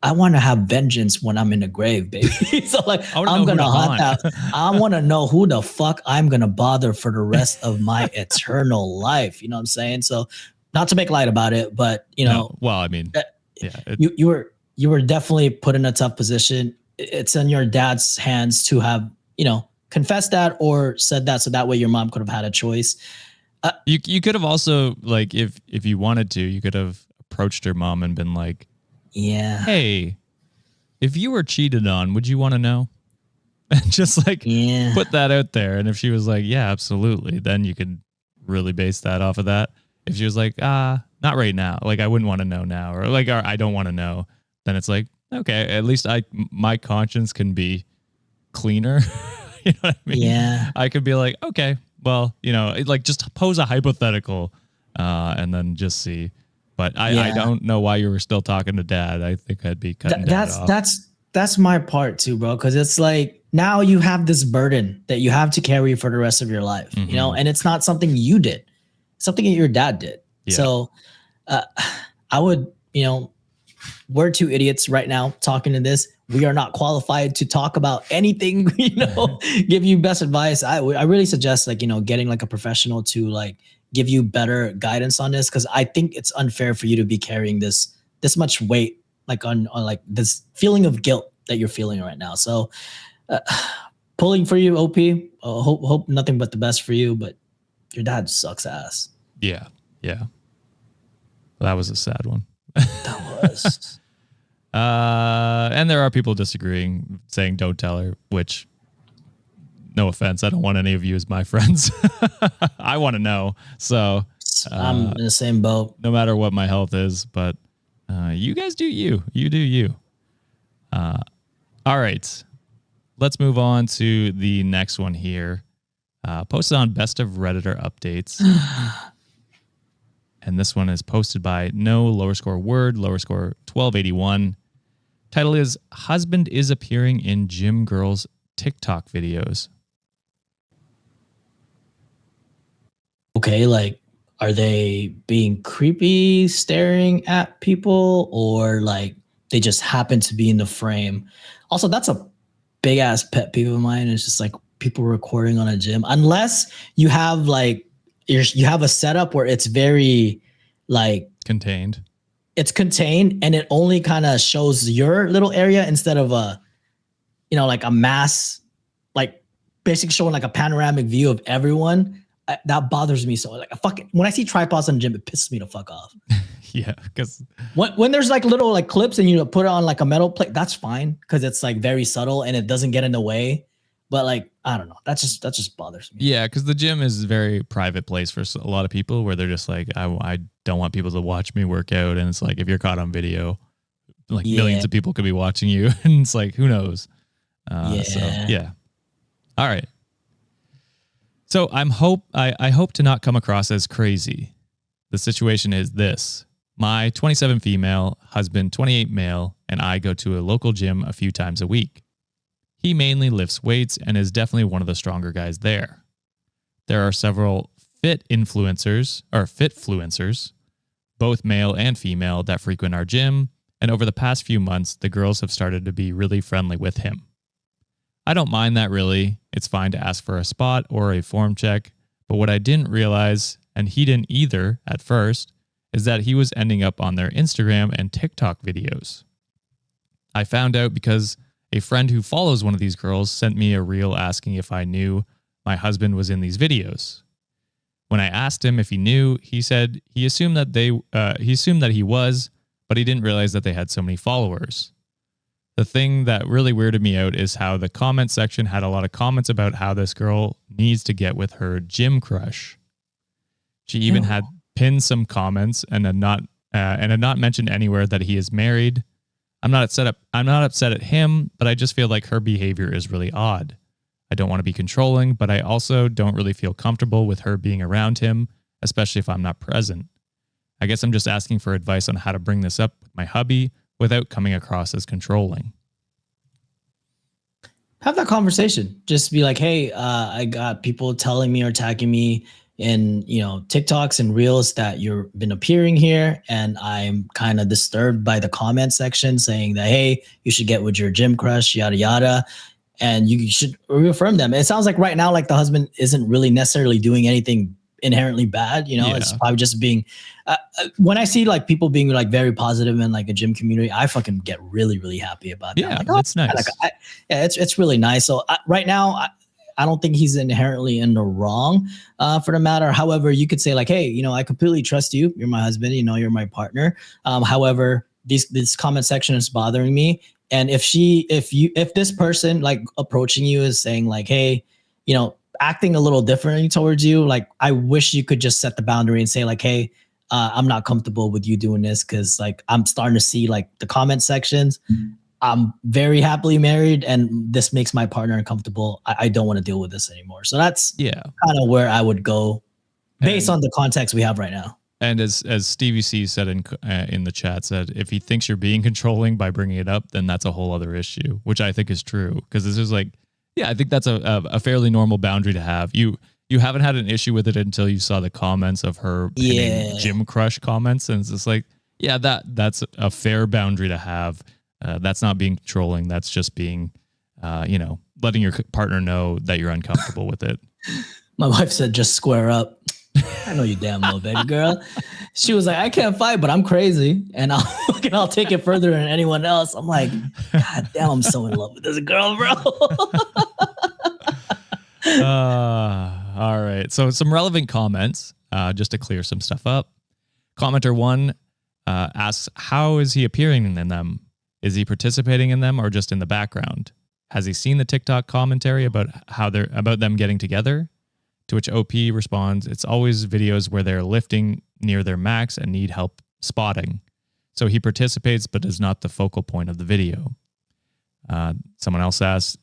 I want to have vengeance when I'm in the grave, baby. So like, I'm going to hunt out. I want to know who the fuck I'm going to bother for the rest of my eternal life. You know what I'm saying? So not to make light about it, but you know, no, well, I mean, you were definitely put in a tough position. It's in your dad's hands to have, you know, confessed that or said that. So that way your mom could have had a choice. You could have also like, if you wanted to, you could have approached her mom and been like, yeah. Hey, if you were cheated on, would you want to know? And just like put that out there. And if she was like, yeah, absolutely, then you could really base that off of that. If she was like, not right now, like I wouldn't want to know now, or like I don't want to know, then it's like, okay, at least my conscience can be cleaner. You know what I mean? Yeah. I could be like, okay, well, you know, like just pose a hypothetical and then just see. But I don't know why you were still talking to dad. I think I'd be cutting dad off. that's my part too, bro. Cause it's like now you have this burden that you have to carry for the rest of your life, you know, and it's not something you did, it's something that your dad did. Yeah. So I would, you know, we're two idiots right now talking to this. We are not qualified to talk about anything, you know, give you best advice. I really suggest like, you know, getting like a professional to like give you better guidance on this. Cause I think it's unfair for you to be carrying this much weight, like on like this feeling of guilt that you're feeling right now. So pulling for you, OP, hope nothing but the best for you, but your dad sucks ass. Yeah. Yeah. Well, that was a sad one. That was. And there are people disagreeing, saying don't tell her, which, no offense, I don't want any of you as my friends. I want to know. So I'm in the same boat. No matter what my health is, but you guys do you. You do you. All right. Let's move on to the next one here. Posted on Best of Redditor Updates. And this one is posted by no _ word _ 1281. Title is Husband is appearing in gym girls TikTok videos. Okay, like are they being creepy, staring at people, or like they just happen to be in the frame? Also, that's a big ass pet peeve of mine. It's just like people recording on a gym, unless you have like you have a setup where it's very like contained. It's contained and it only kind of shows your little area instead of a, you know, like a mass, like basically showing like a panoramic view of everyone. That bothers me so. Like when I see tripods in the gym, it pisses me the fuck off. Yeah, because when there's like little like clips and you put it on like a metal plate, that's fine because it's like very subtle and it doesn't get in the way. But like, I don't know. That just bothers me. Yeah, because the gym is a very private place for a lot of people where they're just like, I don't want people to watch me work out. And it's like, if you're caught on video, like millions of people could be watching you. And it's like, who knows? So, yeah. All right. So I hope to not come across as crazy. The situation is this. My 27 female, husband 28 male, and I go to a local gym a few times a week. He mainly lifts weights and is definitely one of the stronger guys there. There are several fitfluencers, both male and female, that frequent our gym, and over the past few months, the girls have started to be really friendly with him. I don't mind that really. It's fine to ask for a spot or a form check, but what I didn't realize, and he didn't either at first, is that he was ending up on their Instagram and TikTok videos. I found out because a friend who follows one of these girls sent me a reel asking if I knew my husband was in these videos. When I asked him if he knew, he said he assumed that he was, but he didn't realize that they had so many followers. The thing that really weirded me out is how the comment section had a lot of comments about how this girl needs to get with her gym crush. She even had pinned some comments and had not mentioned anywhere that he is married. I'm not upset at him, but I just feel like her behavior is really odd. I don't want to be controlling, but I also don't really feel comfortable with her being around him, especially if I'm not present. I guess I'm just asking for advice on how to bring this up with my hubby without coming across as controlling. Have that conversation. Just be like, hey, I got people telling me or tagging me in, you know, TikToks and reels that you've been appearing here. And I'm kind of disturbed by the comment section saying that, hey, you should get with your gym crush, yada, yada. And you should reaffirm them. It sounds like right now, like the husband isn't really necessarily doing anything inherently bad. You know, it's probably just being, when I see like people being like very positive in like a gym community, I fucking get really, really happy about that. Yeah, like, that's nice. It's really nice. So right now, I don't think he's inherently in the wrong for the matter. However, you could say like, hey, you know, I completely trust you. You're my husband, you know, you're my partner. However, this comment section is bothering me. And if this person like approaching you is saying like, hey, you know, acting a little differently towards you, like, I wish you could just set the boundary and say like, hey, I'm not comfortable with you doing this. Cause like, I'm starting to see like the comment sections. I'm very happily married and this makes my partner uncomfortable. I don't want to deal with this anymore. So that's kind of where I would go based on the context we have right now. And as Stevie C said in the chat, said if he thinks you're being controlling by bringing it up, then that's a whole other issue, which I think is true. Because this is like, yeah, I think that's a fairly normal boundary to have. You haven't had an issue with it until you saw the comments of her pinning gym crush comments, and it's just like, yeah, that's a fair boundary to have. That's not being controlling. That's just being, letting your partner know that you're uncomfortable with it. My wife said, just square up. I know you damn well, baby girl. She was like, I can't fight, but I'm crazy. And I'll take it further than anyone else. I'm like, God damn, I'm so in love with this girl, bro. All right. So some relevant comments, just to clear some stuff up. Commenter 1 asks, how is he appearing in them? Is he participating in them or just in the background? Has he seen the TikTok commentary about about them getting together? To which OP responds, it's always videos where they're lifting near their max and need help spotting. So he participates, but is not the focal point of the video. Someone else asks,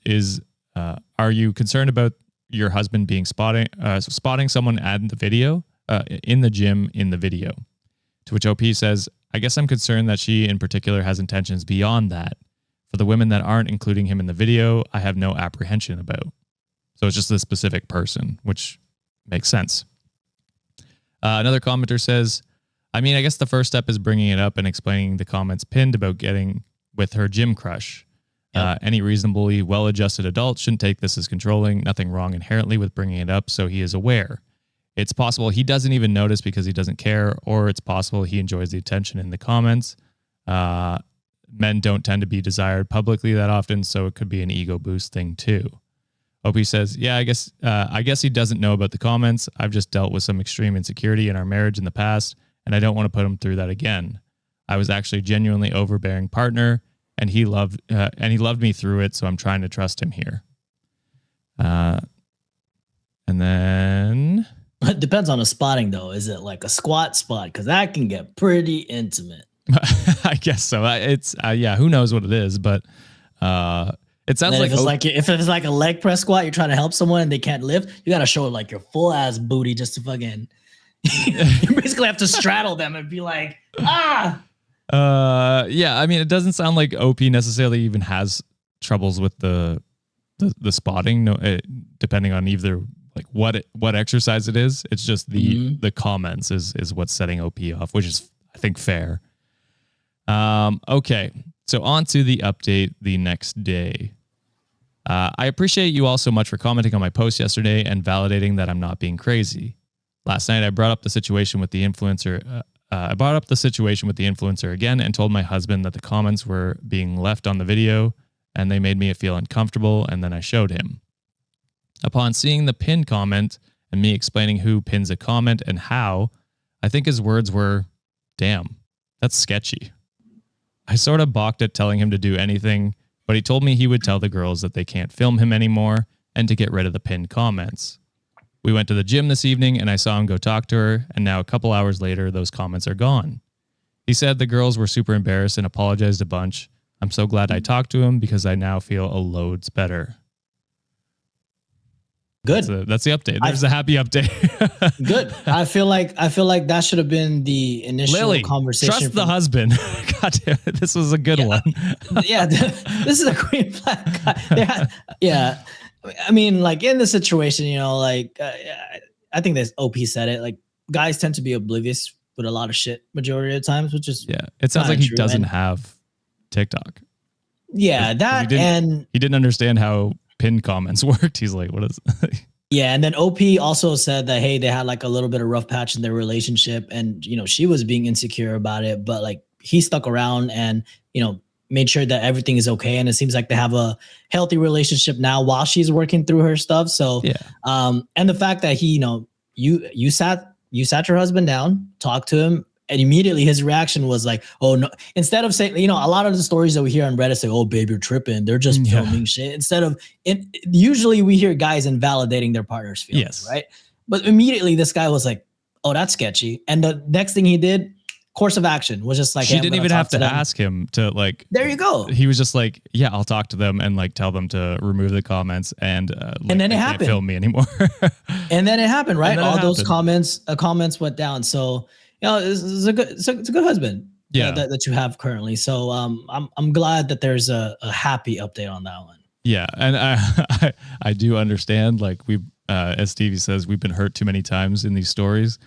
are you concerned about your husband being spotting someone at the video, in the gym in the video? To which OP says, I guess I'm concerned that she in particular has intentions beyond that. For the women that aren't including him in the video, I have no apprehension about. So it's just a specific person, which makes sense. Another commenter says, I mean, I guess the first step is bringing it up and explaining the comments pinned about getting with her gym crush. Yep. Any reasonably well-adjusted adult shouldn't take this as controlling. Nothing wrong inherently with bringing it up, so he is aware. It's possible he doesn't even notice because he doesn't care, or it's possible he enjoys the attention in the comments. Men don't tend to be desired publicly that often, so it could be an ego boost thing too. Opie says, yeah, I guess he doesn't know about the comments. I've just dealt with some extreme insecurity in our marriage in the past, and I don't want to put him through that again. I was actually a genuinely overbearing partner, and he loved me through it, so I'm trying to trust him here. And then... It depends on the spotting, though. Is it like a squat spot? Because that can get pretty intimate. I guess so. It's who knows what it is, but... It sounds like if it's like a leg press squat, you're trying to help someone and they can't lift, you got to show like your full ass booty just to fucking, you basically have to straddle them and be like, ah. Yeah. I mean, it doesn't sound like OP necessarily even has troubles with the spotting. No, depending on either like what exercise it is. It's just the comments is what's setting OP off, which is, I think, fair. Okay. So on to the update the next day. I appreciate you all so much for commenting on my post yesterday and validating that I'm not being crazy. Last night, I brought up the situation with the influencer. Again and told my husband that the comments were being left on the video and they made me feel uncomfortable, and then I showed him. Upon seeing the pinned comment and me explaining who pins a comment and how, I think his words were, damn, that's sketchy. I sort of balked at telling him to do anything, but he told me he would tell the girls that they can't film him anymore and to get rid of the pinned comments. We went to the gym this evening and I saw him go talk to her, and now a couple hours later, those comments are gone. He said the girls were super embarrassed and apologized a bunch. I'm so glad I talked to him because I now feel a loads better. Good. That's the update. There's a happy update. Good. I feel like that should have been the initial conversation. Trust the husband. God damn it, this was a good one. Yeah, this is a green flag. Yeah. I mean, like in the situation, like I think this OP said it. Like guys tend to be oblivious with a lot of shit majority of the times, which is It sounds like he doesn't have TikTok. Yeah, he didn't understand how pinned comments worked. He's like, what is it? Yeah, and then OP also said that, hey, they had like a little bit of rough patch in their relationship, and she was being insecure about it, but like he stuck around and made sure that everything is okay, and it seems like they have a healthy relationship now while she's working through her stuff. So and the fact that he you sat your husband down, talked to him, and immediately his reaction was like, oh no, instead of saying, a lot of the stories that we hear on Reddit say, oh babe, you're tripping, they're just filming shit. Instead of usually we hear guys invalidating their partner's feelings, right? But immediately this guy was like, oh, that's sketchy. And the next thing he did, course of action, was just like, she didn't even have to ask him to like, there you go. He was just like, yeah, I'll talk to them and like tell them to remove the comments and then it happened. Can't film me anymore. And then it happened, right? All those comments went down. So it's a good husband. Yeah. That you have currently. So I'm glad that there's a happy update on that one. Yeah, and I do understand. Like as Stevie says, we've been hurt too many times in these stories,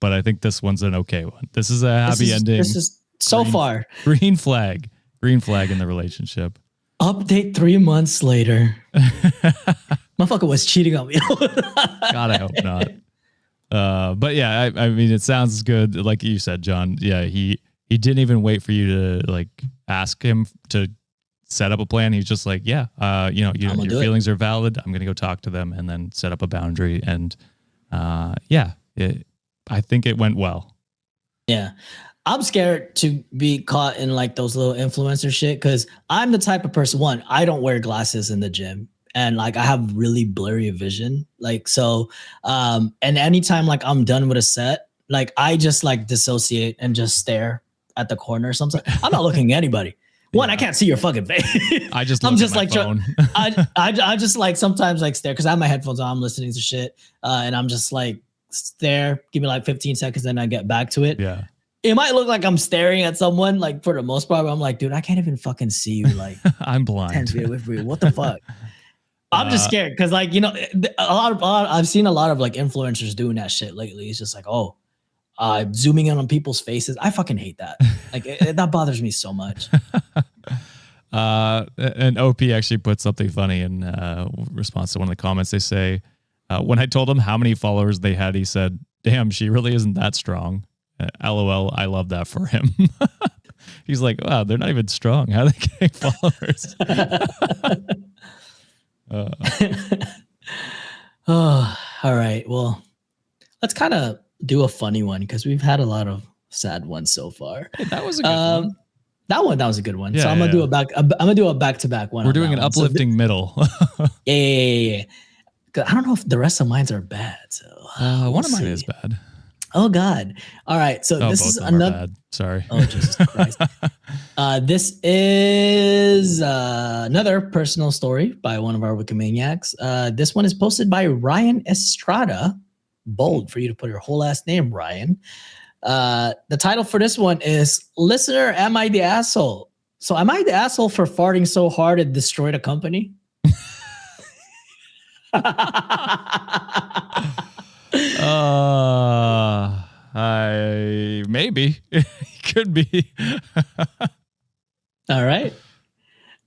but I think this one's an okay one. This is a happy ending. This is so far green flag in the relationship. Update 3 months later. Motherfucker was cheating on me. God, I hope not. But yeah, I mean, it sounds good. Like you said, John. Yeah, he didn't even wait for you to like ask him to set up a plan. He's just like, yeah, your feelings are valid. I'm going to go talk to them and then set up a boundary. And I think it went well. Yeah. I'm scared to be caught in like those little influencer shit. Cause I'm the type of person, one, I don't wear glasses in the gym. And like, I have really blurry vision. Like, so, and anytime like I'm done with a set, like I just like dissociate and just stare at the corner or something. I'm not looking at anybody. One, I can't see your fucking face. I just I'm just like phone. I just like sometimes like stare because I have my headphones on, I'm listening to shit, and I'm just like stare, give me like 15 seconds, then I get back to it. Yeah. It might look like I'm staring at someone, like for the most part, but I'm like, dude, I can't even fucking see you. Like, I'm blind. 10 feet away from you. What the fuck? I'm just scared because, like, you know, I've seen a lot of like influencers doing that shit lately. It's just like, zooming in on people's faces. I fucking hate that. Like, that bothers me so much. And OP actually put something funny in response to one of the comments. They say, when I told him how many followers they had, he said, "Damn, she really isn't that strong." LOL, I love that for him. He's like, wow, they're not even strong. How are they getting followers? Oh, all right. Well, let's kind of do a funny one because we've had a lot of sad ones so far. Hey, that was a good one. That was a good one. Yeah, so I'm gonna do a back-to-back one. We're doing an uplifting middle. Yeah. I don't know if the rest of mine are bad. So one of mine is bad. Oh God! All right, so this is another. Bad. Sorry. Oh Jesus Christ! This is another personal story by one of our WikiManiacs. This one is posted by Ryan Estrada. Bold for you to put your whole last name, Ryan. The title for this one is "Listener, Am I the Asshole?" So, am I the asshole for farting so hard it destroyed a company? Maybe could be. All right,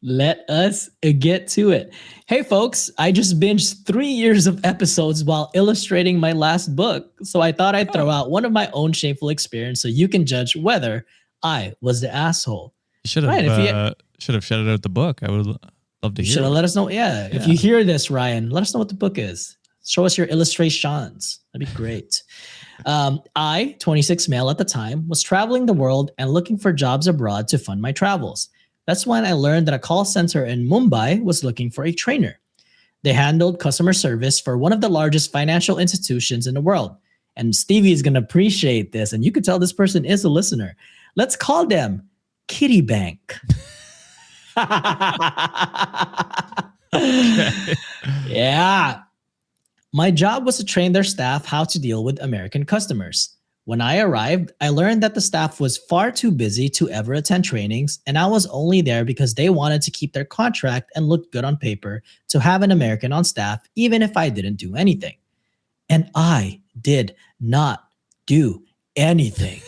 let us get to it. Hey folks, I just binged 3 years of episodes while illustrating my last book, so I thought I'd throw out one of my own shameful experience so you can judge whether I was the asshole. You should have shouted out the book. I would love to hear. Should have let us know. Yeah, if you hear this, Ryan, let us know what the book is. Show us your illustrations. That'd be great. I, 26 male at the time, was traveling the world and looking for jobs abroad to fund my travels. That's when I learned that a call center in Mumbai was looking for a trainer. They handled customer service for one of the largest financial institutions in the world. And Stevie is going to appreciate this, and you could tell this person is a listener. Let's call them Kitty Bank. Okay. Yeah. My job was to train their staff how to deal with American customers. When I arrived, I learned that the staff was far too busy to ever attend trainings, and I was only there because they wanted to keep their contract and look good on paper to have an American on staff, even if I didn't do anything. And I did not do anything.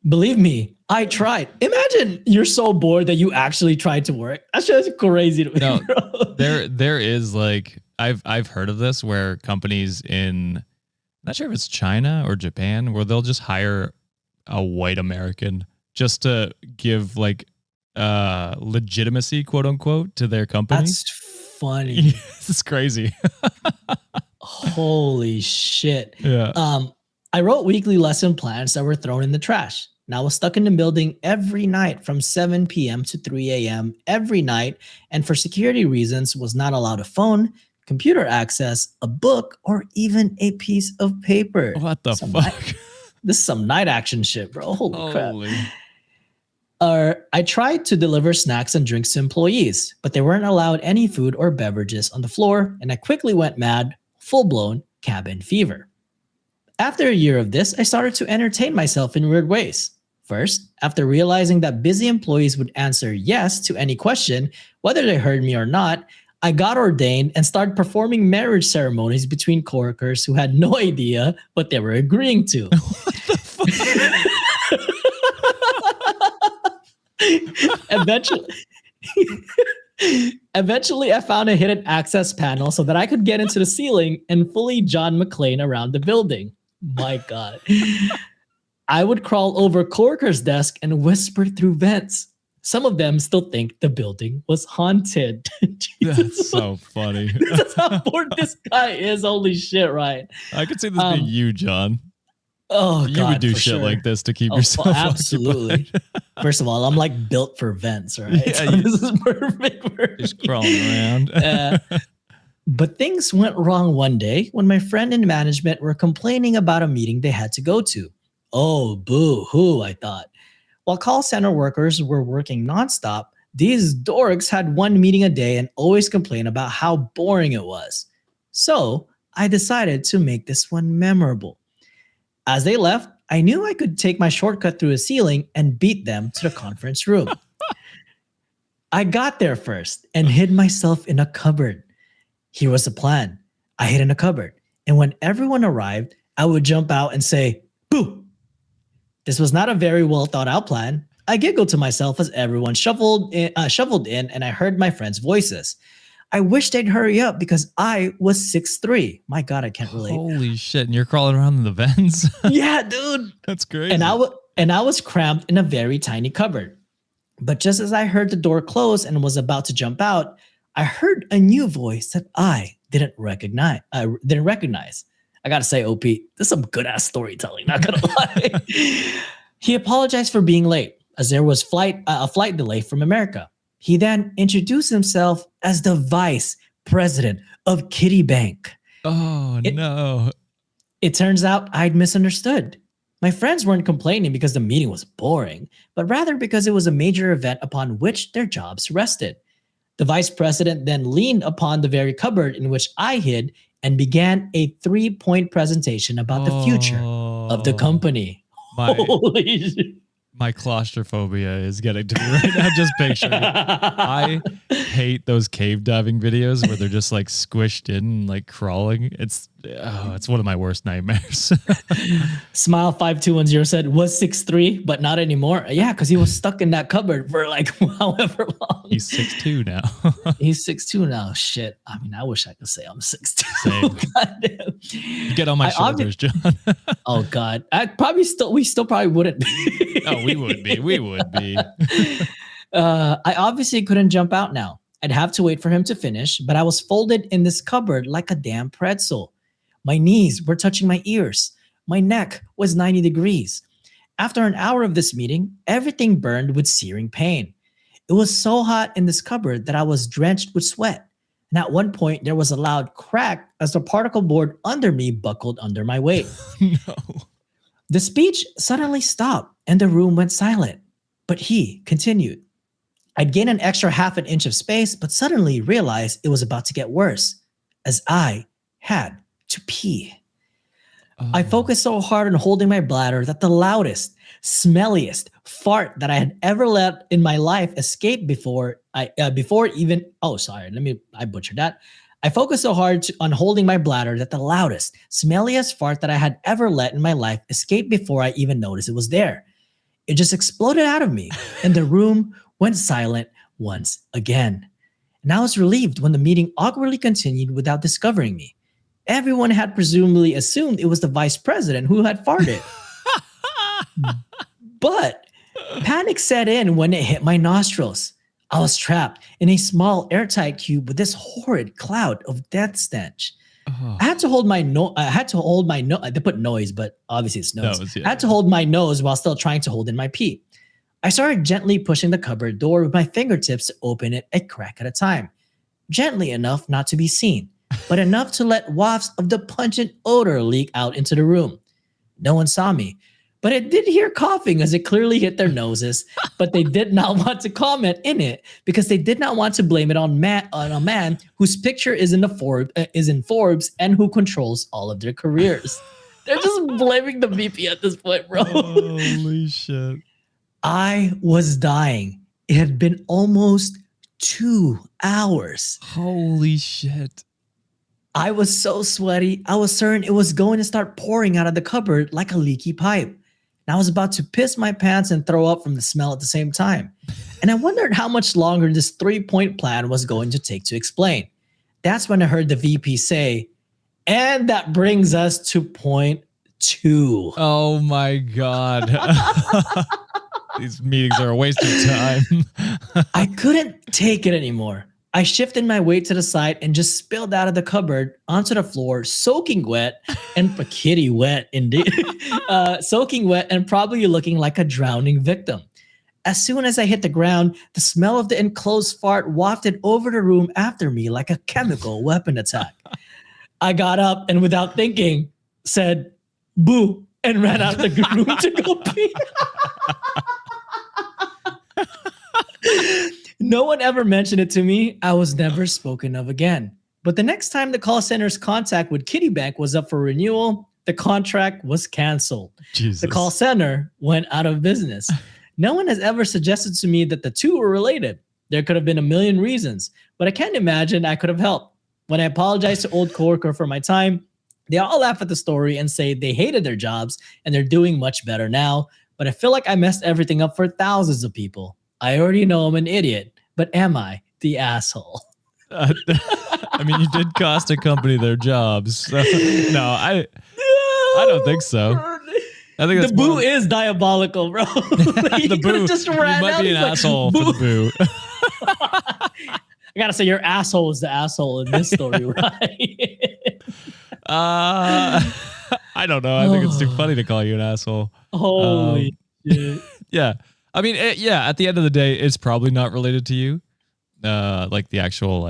Believe me, I tried. Imagine you're so bored that you actually tried to work. That's just crazy to me. No, bro. there is like I've heard of this where companies in, I'm not sure if it's China or Japan, where they'll just hire a white American just to give like legitimacy, quote unquote, to their company. That's funny. It's crazy. Holy shit. Yeah. I wrote weekly lesson plans that were thrown in the trash. And I was stuck in the building every night from 7 p.m. to 3 a.m. every night. And for security reasons, was not allowed a phone, computer access, a book, or even a piece of paper. What the fuck? This is some night action shit, bro. Holy crap. I tried to deliver snacks and drinks to employees, but they weren't allowed any food or beverages on the floor. And I quickly went mad, full-blown cabin fever. After a year of this, I started to entertain myself in weird ways. First, after realizing that busy employees would answer yes to any question, whether they heard me or not, I got ordained and started performing marriage ceremonies between coworkers who had no idea what they were agreeing to. Eventually, I found a hidden access panel so that I could get into the ceiling and fully John McClane around the building. My God. I would crawl over coworkers' desk and whisper through vents. Some of them still think the building was haunted. That's so funny. That's how bored this guy is. Holy shit, right? I could see this being you, John. Oh, you God, would do shit sure. like this to keep yourself absolutely. occupied. First of all, I'm like built for vents, right? Yeah, so this is perfect for just me. crawling around. But things went wrong one day when my friend and management were complaining about a meeting they had to go to. Oh, boo-hoo, I thought. While call center workers were working nonstop, these dorks had one meeting a day and always complained about how boring it was. So I decided to make this one memorable. As they left, I knew I could take my shortcut through a ceiling and beat them to the conference room. I got there first and hid myself in a cupboard. Here was the plan. I hid in a cupboard, and when everyone arrived, I would jump out and say, "Boo!" This was not a very well thought out plan. I giggled to myself as everyone shuffled in and I heard my friends' voices. I wish they'd hurry up because I was 6'3". My God, I can't relate. Holy shit. And you're crawling around in the vents? Yeah, dude. That's crazy. And I was cramped in a very tiny cupboard. But just as I heard the door close and was about to jump out, I heard a new voice that I didn't recognize. I gotta say, OP, this is some good ass storytelling, not gonna lie. He apologized for being late, as there was a flight delay from America. He then introduced himself as the vice president of Kitty Bank. Oh, no. It turns out I'd misunderstood. My friends weren't complaining because the meeting was boring, but rather because it was a major event upon which their jobs rested. The vice president then leaned upon the very cupboard in which I hid and began a 3-point presentation about the future of the company. Holy shit. My claustrophobia is getting to me right now. Just picturing it. I hate those cave diving videos where they're just like squished in and like crawling. It's one of my worst nightmares. Smile5210 said was 6'3", but not anymore. Yeah, because he was stuck in that cupboard for like however long. He's 6'2" now. He's 6'2" now. Shit. I mean, I wish I could say I'm 6'2". Goddamn. You get on my shoulders, John. Oh God. We still probably wouldn't be. Oh, we would be. We would be. I obviously couldn't jump out now. I'd have to wait for him to finish, but I was folded in this cupboard like a damn pretzel. My knees were touching my ears. My neck was 90 degrees. After an hour of this meeting, everything burned with searing pain. It was so hot in this cupboard that I was drenched with sweat. And at one point, there was a loud crack as the particle board under me buckled under my weight. No. The speech suddenly stopped and the room went silent. But he continued. I'd gained an extra half an inch of space, but suddenly realized it was about to get worse, as I had to pee. I focused so hard on holding my bladder that the loudest, smelliest fart that I had ever let in my life escape I butchered that. I focused so hard on holding my bladder that the loudest, smelliest fart that I had ever let in my life escaped before I even noticed it was there. It just exploded out of me, and the room went silent once again. And I was relieved when the meeting awkwardly continued without discovering me. Everyone had presumably assumed it was the vice president who had farted. But panic set in when it hit my nostrils. I was trapped in a small airtight cube with this horrid cloud of death stench. I had to hold my nose. They put noise, but obviously it's nose. I had to hold my nose while still trying to hold in my pee. I started gently pushing the cupboard door with my fingertips to open it a crack at a time. Gently enough not to be seen, but enough to let wafts of the pungent odor leak out into the room. No one saw me, but I did hear coughing as it clearly hit their noses, but they did not want to comment in it because they did not want to blame it on a man whose picture is in Forbes and who controls all of their careers. They're just blaming the VP at this point, bro. Holy shit. I was dying. It had been almost 2 hours. Holy shit. I was so sweaty. I was certain it was going to start pouring out of the cupboard like a leaky pipe. And I was about to piss my pants and throw up from the smell at the same time. And I wondered how much longer this 3-point plan was going to take to explain. That's when I heard the VP say, and that brings us to point 2. Oh my God. These meetings are a waste of time. I couldn't take it anymore. I shifted my weight to the side and just spilled out of the cupboard onto the floor, soaking wet and kitty wet indeed, soaking wet and probably looking like a drowning victim. As soon as I hit the ground, the smell of the enclosed fart wafted over the room after me like a chemical weapon attack. I got up and without thinking said, "Boo," and ran out of the room to go pee. No one ever mentioned it to me. I was never spoken of again. But the next time the call center's contact with Kitty Bank was up for renewal, the contract was canceled. Jesus. The call center went out of business. No one has ever suggested to me that the two were related. There could have been a million reasons, but I can't imagine I could have helped. When I apologized to old coworker for my time, they all laugh at the story and say they hated their jobs and they're doing much better now. But I feel like I messed everything up for thousands of people. I already know I'm an idiot, but am I the asshole? I mean, you did cost a company their jobs. So, no, I don't think so. I think the boo is diabolical, bro. The boo just ran you might out. Be an asshole like, for the boo. I gotta say, your asshole is the asshole in this story, right? I don't know. I think it's too funny to call you an asshole. Holy shit. Yeah. I mean, at the end of the day, it's probably not related to you. Like the actual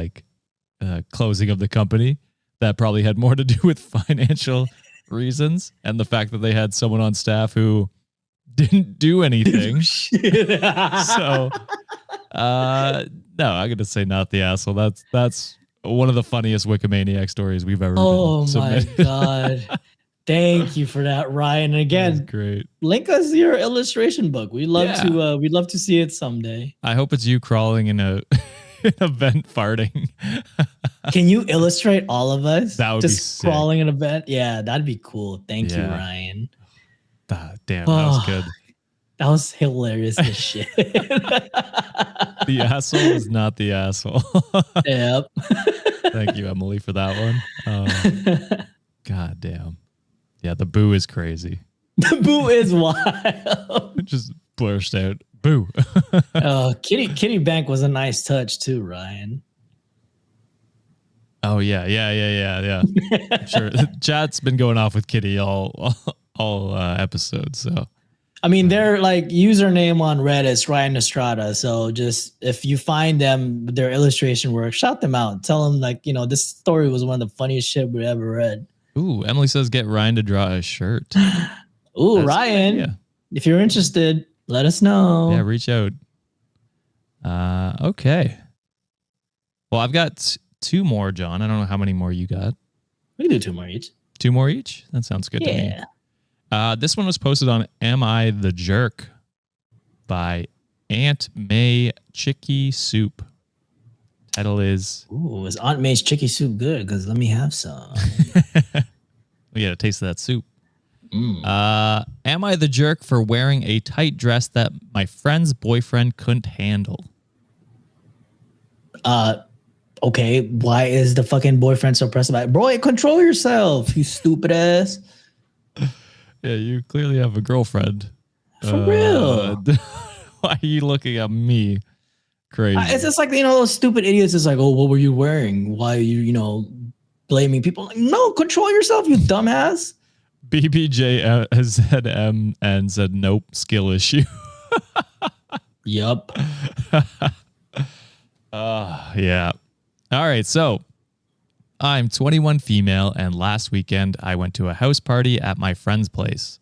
closing of the company. That probably had more to do with financial reasons and the fact that they had someone on staff who didn't do anything. So, no, I'm going to say not the asshole. That's one of the funniest WikiManiacs stories we've ever been submitted. Oh my God. Thank you for that, Ryan. And again, great. Link us your illustration book. We'd love to see it someday. I hope it's you crawling in a vent farting. Can you illustrate all of us? That would just be sick. Crawling in a vent? Yeah, that'd be cool. Thank you, Ryan. Damn, that was good. That was hilarious as shit. The asshole is not the asshole. Yep. Thank you, Emily, for that one. God damn. Yeah, the boo is crazy. The boo is wild. It just burst out. Boo. Kitty Bank was a nice touch too, Ryan. Oh yeah. Sure. Chat's been going off with Kitty all episodes. So I mean, their username on Reddit is Ryan Estrada. So just if you find them, their illustration work, shout them out. Tell them this story was one of the funniest shit we ever read. Ooh, Emily says get Ryan to draw a shirt. Ooh, that's Ryan, if you're interested, let us know. Yeah, reach out. Okay. Well, I've got 2 more, John. I don't know how many more you got. We can do 2 more each. 2 more each? That sounds good to me. This one was posted on Am I the Jerk by Aunt May Chicky Soup. Title is... Ooh, is Aunt May's Chicky Soup good? Because let me have some. We got a taste of that soup. Am I the jerk for wearing a tight dress that my friend's boyfriend couldn't handle? Okay, why is the fucking boyfriend so pressed about it? Bro, control yourself, you stupid ass. Yeah, you clearly have a girlfriend. For real. Why are you looking at me? Crazy. It's just those stupid idiots. It's like, oh, what were you wearing? Why are you, blaming people? No, control yourself, you dumbass. BBJ has said M and said nope, skill issue. Yup. Yeah. All right, so I'm 21 female, and last weekend I went to a house party at my friend's place.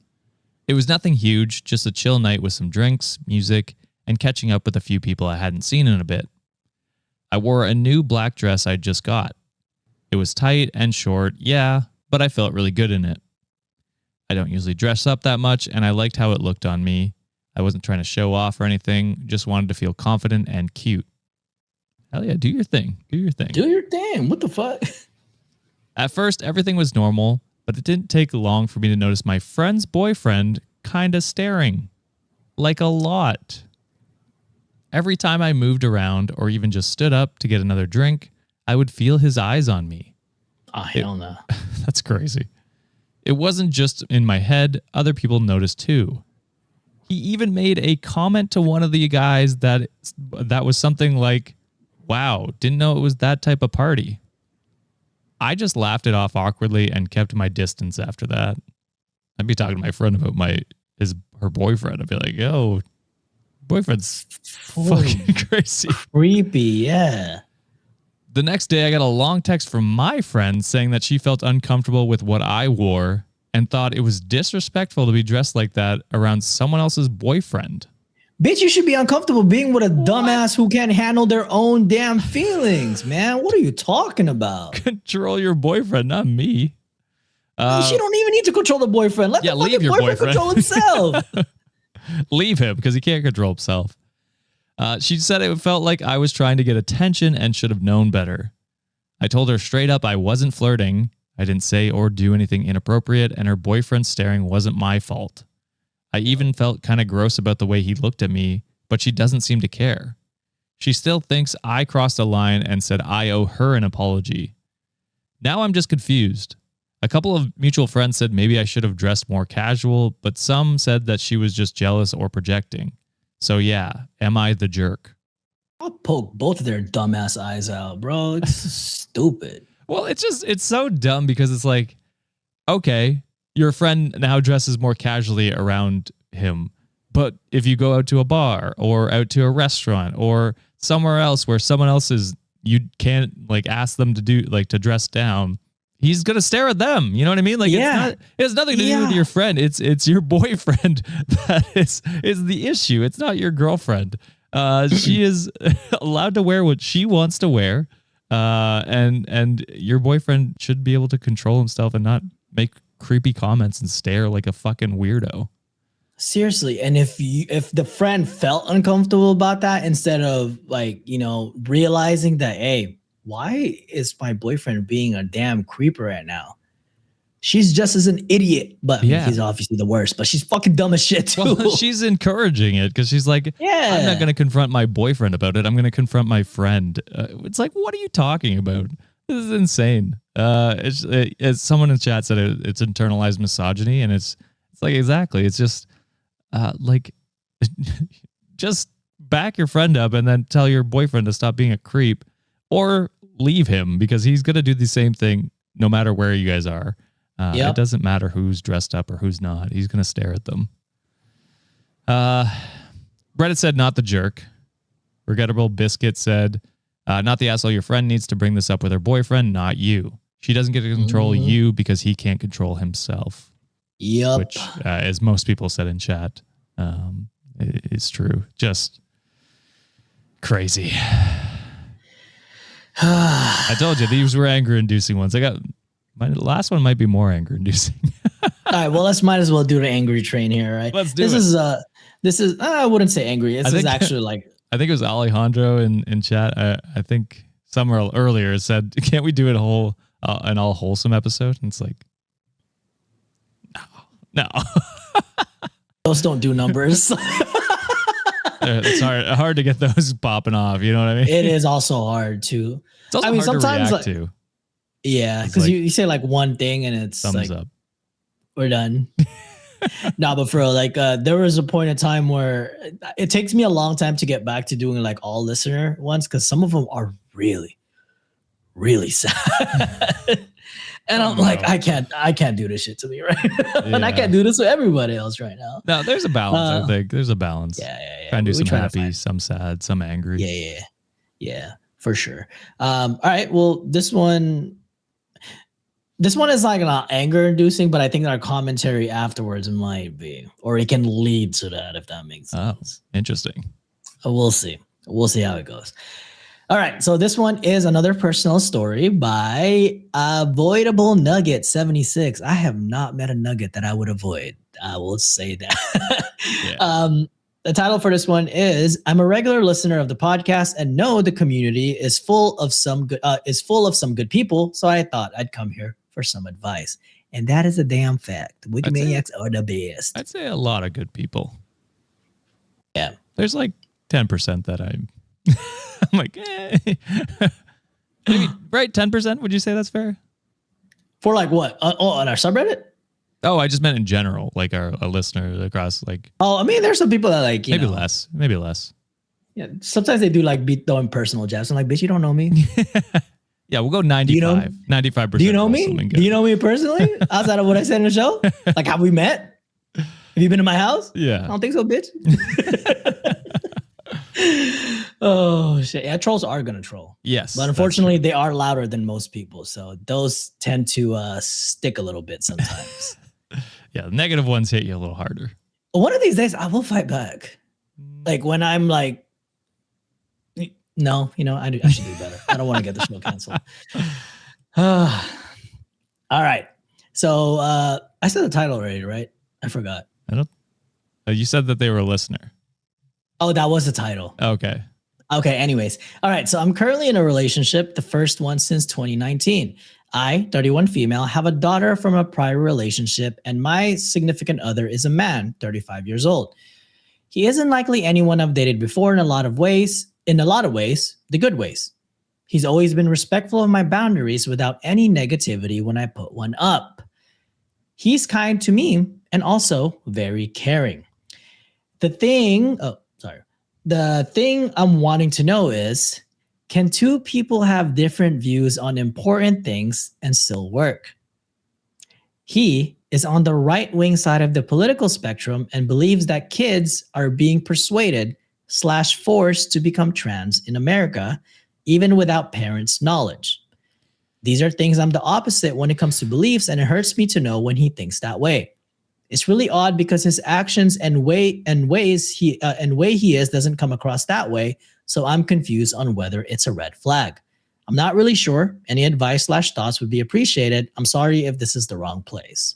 It was nothing huge, just a chill night with some drinks, music, and catching up with a few people I hadn't seen in a bit. I wore a new black dress I just got. It was tight and short, yeah, but I felt really good in it. I don't usually dress up that much, and I liked how it looked on me. I wasn't trying to show off or anything, just wanted to feel confident and cute. Hell yeah, do your thing. Do your thing. Do your thing. What the fuck? At first, everything was normal, but it didn't take long for me to notice my friend's boyfriend kind of staring. Like a lot. Every time I moved around or even just stood up to get another drink, I would feel his eyes on me. Oh, hell no. That's crazy. It wasn't just in my head. Other people noticed too. He even made a comment to one of the guys that was something like, wow, didn't know it was that type of party. I just laughed it off awkwardly and kept my distance after that. I'd be talking to my friend about her boyfriend. I'd be like, yo, boyfriend's fucking crazy. Creepy, yeah. The next day, I got a long text from my friend saying that she felt uncomfortable with what I wore and thought it was disrespectful to be dressed like that around someone else's boyfriend. Bitch, you should be uncomfortable being with a dumbass who can't handle their own damn feelings, man. What are you talking about? Control your boyfriend, not me. She don't even need to control the boyfriend. Let the leave your boyfriend control himself. Leave him because he can't control himself. She said it felt like I was trying to get attention and should have known better. I told her straight up I wasn't flirting. I didn't say or do anything inappropriate, and her boyfriend staring wasn't my fault. I even felt kind of gross about the way he looked at me, but she doesn't seem to care. She still thinks I crossed a line and said I owe her an apology. Now I'm just confused. A couple of mutual friends said maybe I should have dressed more casual, but some said that she was just jealous or projecting. So yeah, am I the jerk? I'll poke both of their dumbass eyes out, bro. It's stupid. Well, it's so dumb because it's like, okay, your friend now dresses more casually around him. But if you go out to a bar or out to a restaurant or somewhere else where someone else is, you can't like ask them to do like to dress down. He's going to stare at them. You know what I mean? Like, it has nothing to do with your friend. It's your boyfriend that is the issue. It's not your girlfriend. She is allowed to wear what she wants to wear. And your boyfriend should be able to control himself and not make creepy comments and stare like a fucking weirdo. Seriously. And if the friend felt uncomfortable about that, instead of like, realizing that, hey, why is my boyfriend being a damn creeper right now? She's just as an idiot, but he's obviously the worst, but she's fucking dumb as shit too. Well, she's encouraging it because she's like, I'm not going to confront my boyfriend about it. I'm going to confront my friend. It's like, what are you talking about? This is insane. As someone in chat said, it's internalized misogyny, and it's like, exactly. It's just like, just back your friend up and then tell your boyfriend to stop being a creep, or leave him because he's going to do the same thing no matter where you guys are. It doesn't matter who's dressed up or who's not. He's going to stare at them. Reddit said, not the jerk. Regrettable Biscuit said, not the asshole. Your friend needs to bring this up with her boyfriend, not you. She doesn't get to control you because he can't control himself. Yep. Which, as most people said in chat, is true. Just crazy. I told you these were anger-inducing ones. My last one might be more anger-inducing. All right, well, might as well do the angry train here, right? Let's do it. This is I wouldn't say angry. This is actually like, I think it was Alejandro in chat. I think somewhere earlier said, "Can't we do it an all wholesome episode?" And it's like, no. Those don't do numbers. It's hard to get those popping off. You know what I mean? It is also hard too. It's also hard sometimes to react to. Yeah, because you say like one thing and it's thumbs like, up. We're done. No, but for real, like there was a point in time where it takes me a long time to get back to doing like all listener ones, because some of them are really, really sad. And I'm like, I can't do this shit to me, right? And I can't do this with everybody else right now. No, there's a balance. I think there's a balance. Yeah. Try and do some happy, some sad, some angry. Yeah, for sure. All right. Well, this one is like not anger inducing, but I think our commentary afterwards might be, or it can lead to that, if that makes sense. Oh, interesting. We'll see. We'll see how it goes. All right. So this one is another personal story by Avoidable Nugget 76. I have not met a nugget that I would avoid. I will say that. Yeah. The title for this one is I'm a regular listener of the podcast and know the community is full of some good people. So I thought I'd come here for some advice. And that is a damn fact. WikiManiacs are the best. I'd say a lot of good people. Yeah. There's like 10% that I'm like, maybe, right? 10%? Would you say that's fair? For like what? On our subreddit? Oh, I just meant in general, like a listener across like. Oh, I mean, there's some people that like, maybe less. Yeah. Sometimes they do like be throwing personal jabs. I'm like, bitch, you don't know me. Yeah, we'll go 95. Do you know, 95%. Do you know me? Do you know me personally? Outside of what I said in the show? Like, have we met? Have you been to my house? Yeah. I don't think so, bitch. Oh shit! Yeah, trolls are gonna troll. Yes, but unfortunately, they are louder than most people, so those tend to stick a little bit sometimes. Yeah, the negative ones hit you a little harder. One of these days, I will fight back. Like when I'm like, no, I should do better. I don't want to get the show canceled. All right, so I said the title already, right? I forgot. I don't. You said that they were a listener. Oh, that was the title. Okay. Okay, anyways. All right, so I'm currently in a relationship, the first one since 2019. I, 31 female, have a daughter from a prior relationship, and my significant other is a man, 35 years old. He isn't likely anyone I've dated before in a lot of ways, the good ways. He's always been respectful of my boundaries without any negativity when I put one up. He's kind to me and also very caring. The thing I'm wanting to know is, can two people have different views on important things and still work? He is on the right-wing side of the political spectrum and believes that kids are being persuaded/forced to become trans in America, even without parents' knowledge. These are things I'm the opposite when it comes to beliefs, and it hurts me to know when he thinks that way. It's really odd because his actions and way he is doesn't come across that way. So I'm confused on whether it's a red flag. I'm not really sure. Any advice/thoughts would be appreciated. I'm sorry if this is the wrong place.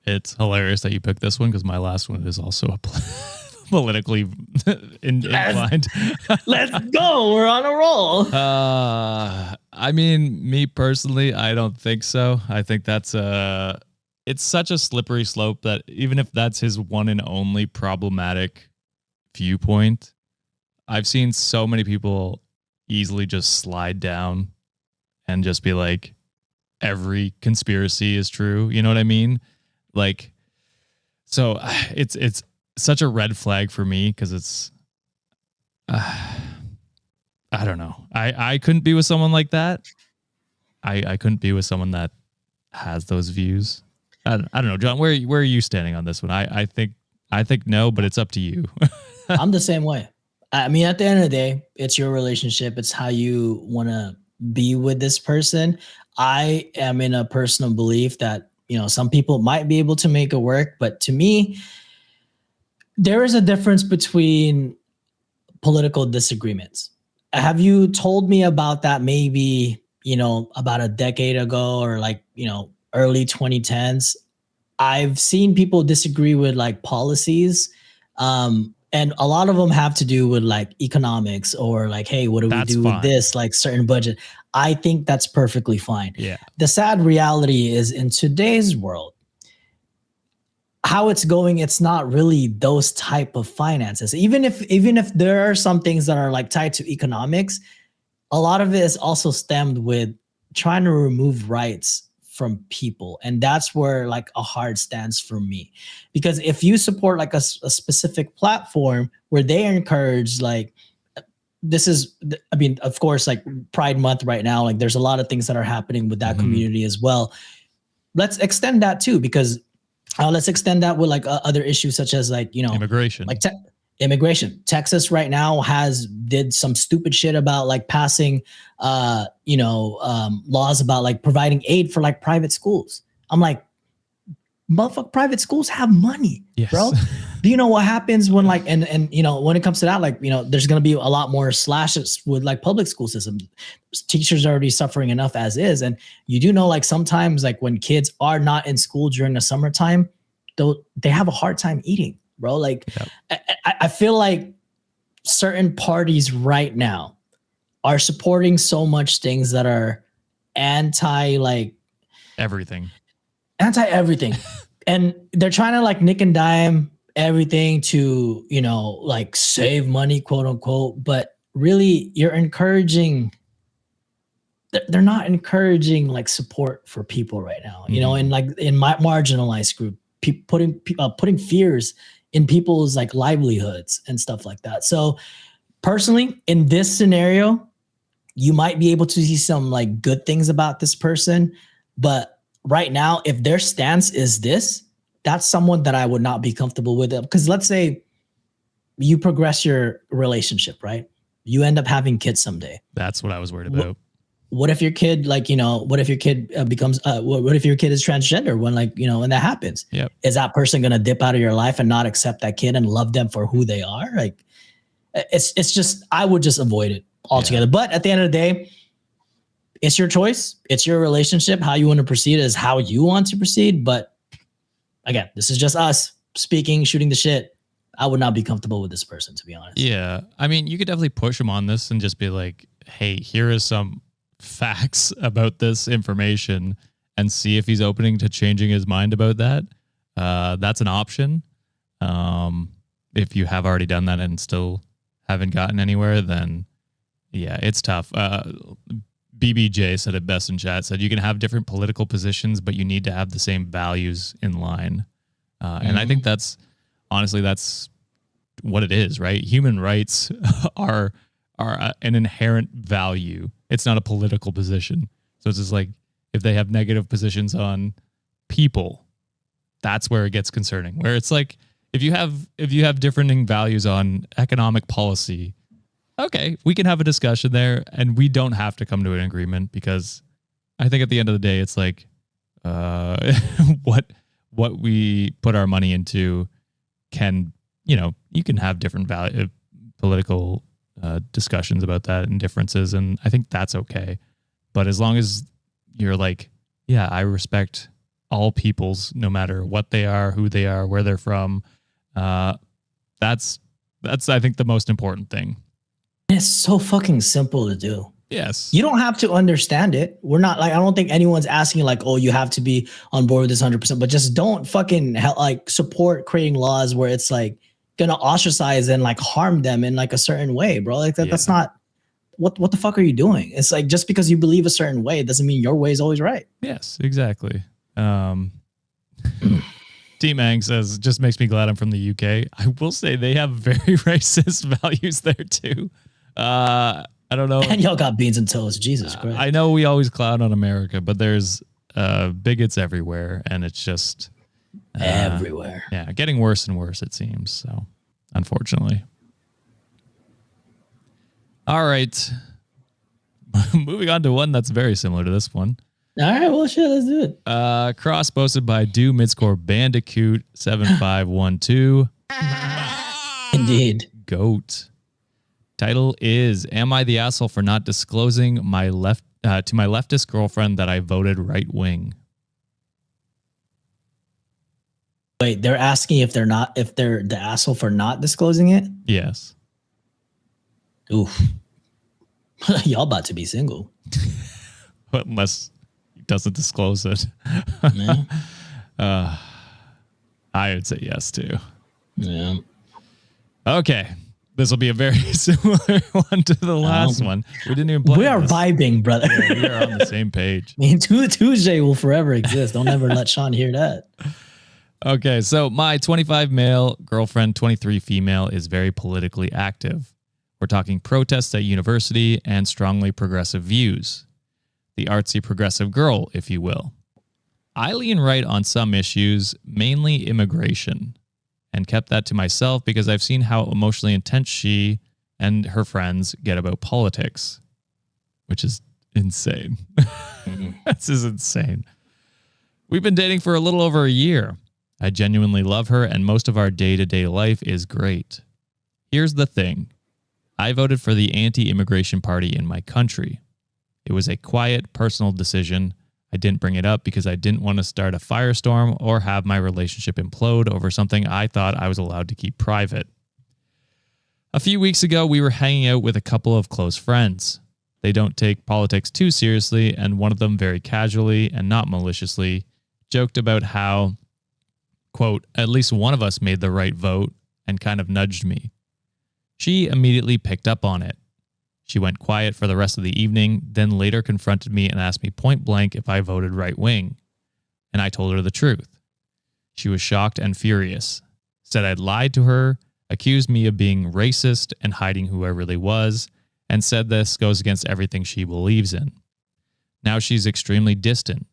It's hilarious that you picked this one because my last one is also a politically inclined. Let's go. We're on a roll. I mean, me personally, I don't think so. I think that's it's such a slippery slope that even if that's his one and only problematic viewpoint, I've seen so many people easily just slide down and just be like, every conspiracy is true. You know what I mean? Like, so it's such a red flag for me because it's, I don't know. I couldn't be with someone like that. I couldn't be with someone that has those views. I don't know, John, where are you standing on this one? I think no, but it's up to you. I'm the same way. I mean, at the end of the day, it's your relationship. It's how you want to be with this person. I am in a personal belief that, some people might be able to make it work, but to me, there is a difference between political disagreements. Have you told me about that maybe, about a decade ago or early 2010s? I've seen people disagree with policies. And a lot of them have to do with economics or hey, what do we do with this certain budget? I think that's perfectly fine. Yeah. The sad reality is in today's world, how it's going, it's not really those type of finances. Even if there are some things that are tied to economics, a lot of it is also stemmed with trying to remove rights from people. And that's where a hard stance for me, because if you support a specific platform where they encourage this is, I mean, of course, Pride Month right now, there's a lot of things that are happening with that community as well. Let's extend that too, because let's extend that with other issues such as immigration. Immigration. Texas right now did some stupid shit about passing, laws about providing aid for private schools. I'm motherfucking private schools have money, bro. Do you know what happens when like, and you know, when it comes to that, like, you know, there's going to be a lot more slashes with like public school system. Teachers are already suffering enough as is. And you do know, like sometimes like when kids are not in school during the summertime, they have a hard time eating, bro. Like I feel like certain parties right now are supporting so much things that are anti everything. And they're trying to like nick and dime everything to, you know, like save money, quote unquote. But really you're encouraging, they're not encouraging like support for people right now, you know, and like in my marginalized group, putting fears in people's like livelihoods and stuff like that. So personally, in this scenario, you might be able to see some like good things about this person, but right now, if their stance is this, that's someone that I would not be comfortable with. Because let's say you progress your relationship, right? You end up having kids someday. That's what I was worried about. What if your kid, like, you know, what if your kid becomes, what if your kid is transgender when like, you know, when that happens? Is that person going to dip out of your life and not accept that kid and love them for who they are? Like, it's just, I would just avoid it altogether. But at the end of the day, it's your choice. It's your relationship. How you want to proceed is how you want to proceed. But again, this is just us speaking, shooting the shit. I would not be comfortable with this person, to be honest. Yeah. I mean, you could definitely push him on this and just be like, hey, here is some facts about this information and see if he's opening to changing his mind about that. That's an option. If you have already done that and still haven't gotten anywhere, then yeah, it's tough. BBJ said it best in chat, said you can have different political positions, but you need to have the same values in line. And I think that's honestly, that's what it is, right? Human rights are an inherent value. It's not a political position. So it's just like, if they have negative positions on people, that's where it gets concerning, where it's like, if you have differing values on economic policy, okay, we can have a discussion there and we don't have to come to an agreement, because I think at the end of the day, it's like, what we put our money into can, you know, you can have different political discussions about that and differences. And I think that's okay. But as long as you're like, yeah, I respect all peoples, no matter what they are, who they are, where they're from. That's I think the most important thing. It's so fucking simple to do. Yes. You don't have to understand it. We're not like, I don't think anyone's asking like, oh, you have to be on board with this 100%, but just don't fucking like support creating laws where it's like gonna ostracize and like harm them in like a certain way, bro. Like that's not, what the fuck are you doing? It's like, just because you believe a certain way, it doesn't mean your way is always right. Yes, exactly. T-Mang says, just makes me glad I'm from the UK. I will say they have very racist values there too. I don't know. And y'all got beans and toast. Jesus Christ. I know we always clown on America, but there's bigots everywhere, and it's just everywhere. Yeah, getting worse and worse, it seems. So, unfortunately. All right. Moving on to one that's very similar to this one. All right, well, shit, let's do it. Cross posted by Do Midscore Bandicoot 7512. Indeed. Goat. Title is, am I the asshole for not disclosing my to my leftist girlfriend that I voted right wing? Wait, they're asking if they're the asshole for not disclosing it? Yes. Oof. Y'all about to be single. Unless he doesn't disclose it. I would say yes too. Yeah. Okay. This will be a very similar one to the last one. We didn't even play We are vibing, brother. Yeah, we are on the same page. I mean, Tuesday will forever exist. Don't ever let Sean hear that. Okay, so my 25 male girlfriend, 23 female, is very politically active. We're talking protests at university and strongly progressive views. The artsy progressive girl, if you will. I lean right on some issues, mainly immigration, and kept that to myself because I've seen how emotionally intense she and her friends get about politics, which is insane. This is insane. We've been dating for a little over a year. I genuinely love her, and most of our day-to-day life is great. Here's the thing. I voted for the anti-immigration party in my country. It was a quiet, personal decision. I didn't bring it up because I didn't want to start a firestorm or have my relationship implode over something I thought I was allowed to keep private. A few weeks ago, we were hanging out with a couple of close friends. They don't take politics too seriously, and one of them very casually and not maliciously joked about how, quote, at least one of us made the right vote, and kind of nudged me. She immediately picked up on it. She went quiet for the rest of the evening, then later confronted me and asked me point blank if I voted right wing. And I told her the truth. She was shocked and furious, said I'd lied to her, accused me of being racist and hiding who I really was, and said this goes against everything she believes in. Now she's extremely distant.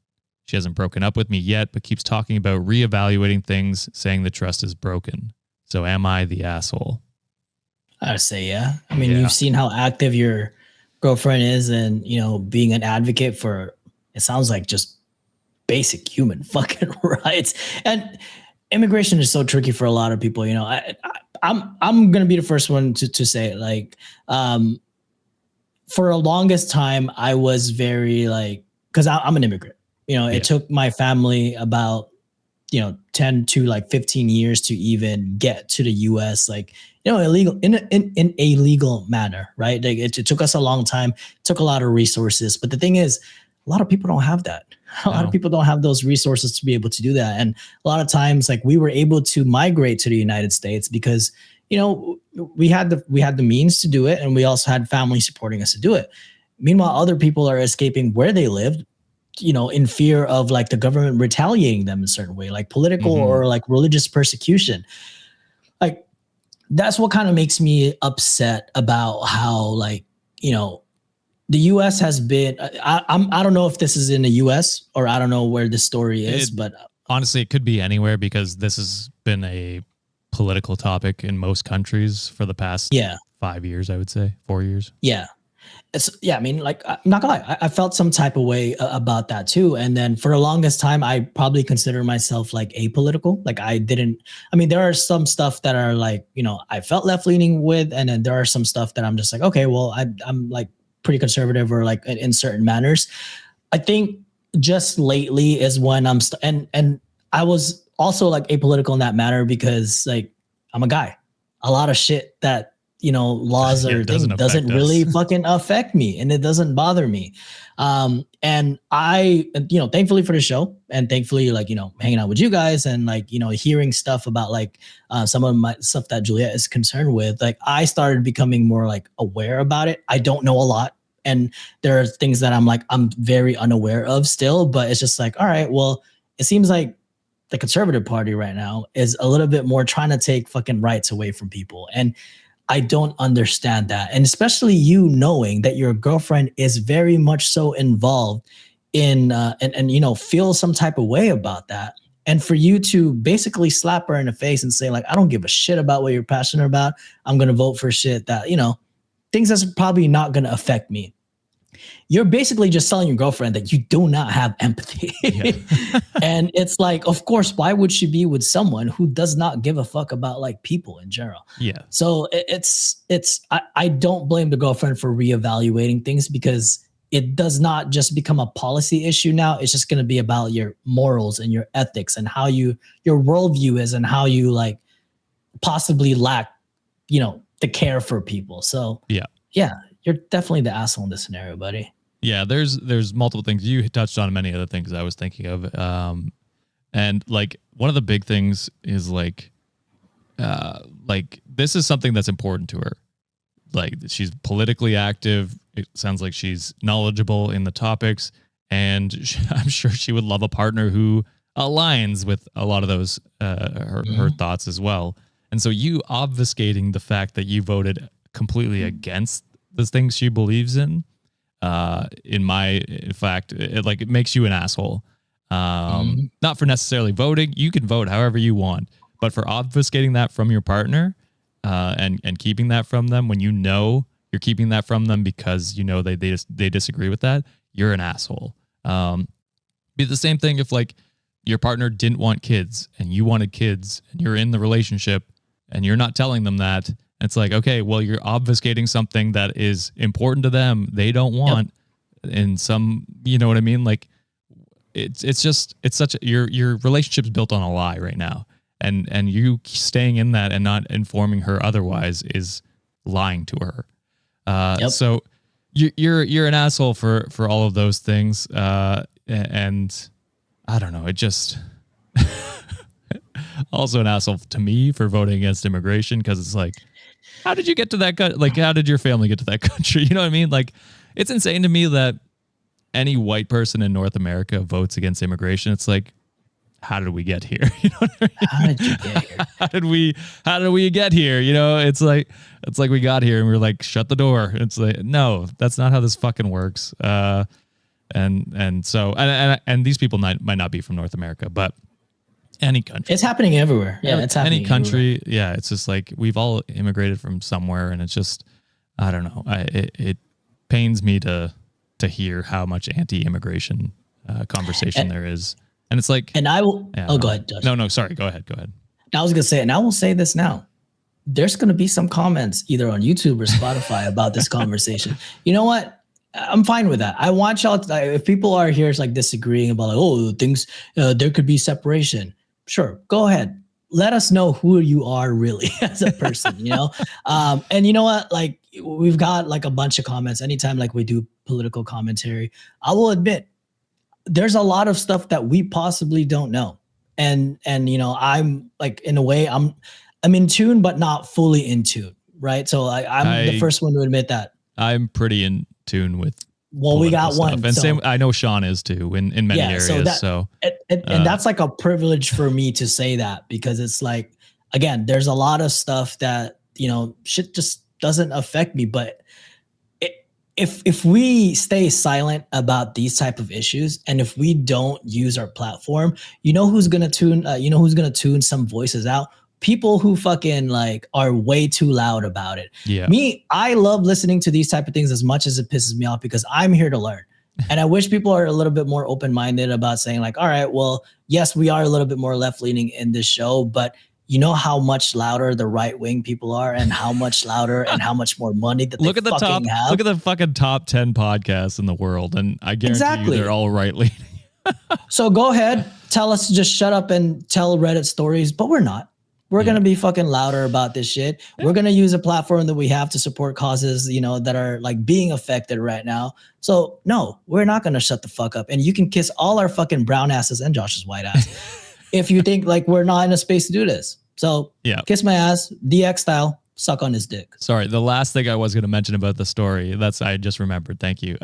She hasn't broken up with me yet, but keeps talking about reevaluating things, saying the trust is broken. So am I the asshole? I would say, yeah. I mean, you've seen how active your girlfriend is and, being an advocate for, it sounds like just basic human fucking rights. And immigration is so tricky for a lot of people. I'm going to be the first one to say it. Like, for the longest time, I was very because I'm an immigrant. It took my family about 10 to 15 years to even get to the US, illegal in a legal manner, right? It took us a long time, took a lot of resources. But the thing is, a lot of people don't have that. A lot of people don't have those resources to be able to do that. And a lot of times, we were able to migrate to the United States because, we had the means to do it. And we also had family supporting us to do it. Meanwhile, other people are escaping where they lived, in fear of the government retaliating them in a certain way, political or religious persecution. That's what kind of makes me upset about how the U.S. has been. I don't know if this is in the U.S. or I don't know where this story is, but honestly, it could be anywhere because this has been a political topic in most countries for the past 5 years, I would say 4 years. Yeah. I mean, I'm not gonna lie, I felt some type of way about that too. And then for the longest time, I probably consider myself apolitical. There are some stuff that are I felt left leaning with. And then there are some stuff that I'm just okay, well, I'm pretty conservative or in certain manners. I think just lately is when and I was also apolitical in that matter because I'm a guy. A lot of shit that laws or things doesn't really fucking affect me and it doesn't bother me. And I, thankfully for the show and thankfully hanging out with you guys and hearing stuff about some of my stuff that Juliet is concerned with, I started becoming more aware about it. I don't know a lot. And there are things that I'm very unaware of still, but it's just all right, well, it seems like the conservative party right now is a little bit more trying to take fucking rights away from people. And I don't understand that. And especially you knowing that your girlfriend is very much so involved in, and feel some type of way about that. And for you to basically slap her in the face and say I don't give a shit about what you're passionate about. I'm going to vote for shit that, things that's probably not going to affect me. You're basically just telling your girlfriend that you do not have empathy. Yeah. And it's of course, why would she be with someone who does not give a fuck about people in general? Yeah. So I don't blame the girlfriend for reevaluating things because it does not just become a policy issue now. It's just going to be about your morals and your ethics and how your worldview is and how you possibly lack, the care for people. So yeah, you're definitely the asshole in this scenario, buddy. Yeah, there's multiple things. You touched on many other things I was thinking of. And one of the big things is this is something that's important to her. She's politically active. It sounds like she's knowledgeable in the topics, and I'm sure she would love a partner who aligns with a lot of those her thoughts as well. And so you obfuscating the fact that you voted completely against the things she believes in fact, it makes you an asshole. Not for necessarily voting. You can vote however you want, but for obfuscating that from your partner and keeping that from them when you're keeping that from them because they disagree with that, you're an asshole. Be the same thing if your partner didn't want kids and you wanted kids and you're in the relationship and you're not telling them that, it's like, okay, well, you're obfuscating something that is important to them. They don't want in some, you know what I mean? Like it's such your relationship's built on a lie right now. And you staying in that and not informing her otherwise is lying to her. So you're an asshole for all of those things. And I don't know, it just also an asshole to me for voting against immigration. Cause it's like, how did you get to that? Like, how did your family get to that country? You know what I mean? Like, it's insane to me that any white person in North America votes against immigration. It's like, how did we get here? You know what I mean? How did you get here? How did we get here? You know, it's like we got here and we were like, shut the door. It's like, no, that's not how this fucking works. And so these people might not be from North America, but any country. It's happening everywhere. Yeah, it's happening any country. Everywhere. Yeah, it's just like we've all immigrated from somewhere, and it's just, I don't know. It pains me to hear how much anti-immigration conversation there is, and it's like. And I will. Yeah, go ahead, Josh. No, sorry. Go ahead. I was gonna say, and I will say this now. There's gonna be some comments either on YouTube or Spotify about this conversation. You know what? I'm fine with that. I want y'all to, if people are here like disagreeing about like, oh, things, there could be separation. Sure, go ahead. Let us know who you are really as a person, you know? And you know what? Like we've got like a bunch of comments anytime like we do political commentary. I will admit there's a lot of stuff that we possibly don't know. And you know, I'm like, in a way, I'm in tune, but not fully in tune, right? So I'm the first one to admit that. I'm pretty in tune with. Well, we got one, and same. I know Sean is too in many areas. And that's like a privilege for me to say that, because it's like, again, there's a lot of stuff that, you know, shit just doesn't affect me. But if we stay silent about these type of issues, and if we don't use our platform, you know who's gonna tune some voices out? People who fucking like are way too loud about it. Yeah. Me, I love listening to these type of things as much as it pisses me off, because I'm here to learn. And I wish people are a little bit more open-minded about saying like, all right, well, yes, we are a little bit more left-leaning in this show, but you know how much louder the right-wing people are, and how much louder and how much more money that look at the top. have. Look at the fucking top 10 podcasts in the world, and I guarantee you they're all right-leaning. So go ahead, tell us to just shut up and tell Reddit stories, but we're not. We're going to be fucking louder about this shit. Yeah. We're going to use a platform that we have to support causes, you know, that are like being affected right now. So no, we're not going to shut the fuck up. And you can kiss all our fucking brown asses and Josh's white ass if you think like we're not in a space to do this. So kiss my ass, DX style, suck on his dick. Sorry, the last thing I was going to mention about the story, I just remembered. Thank you.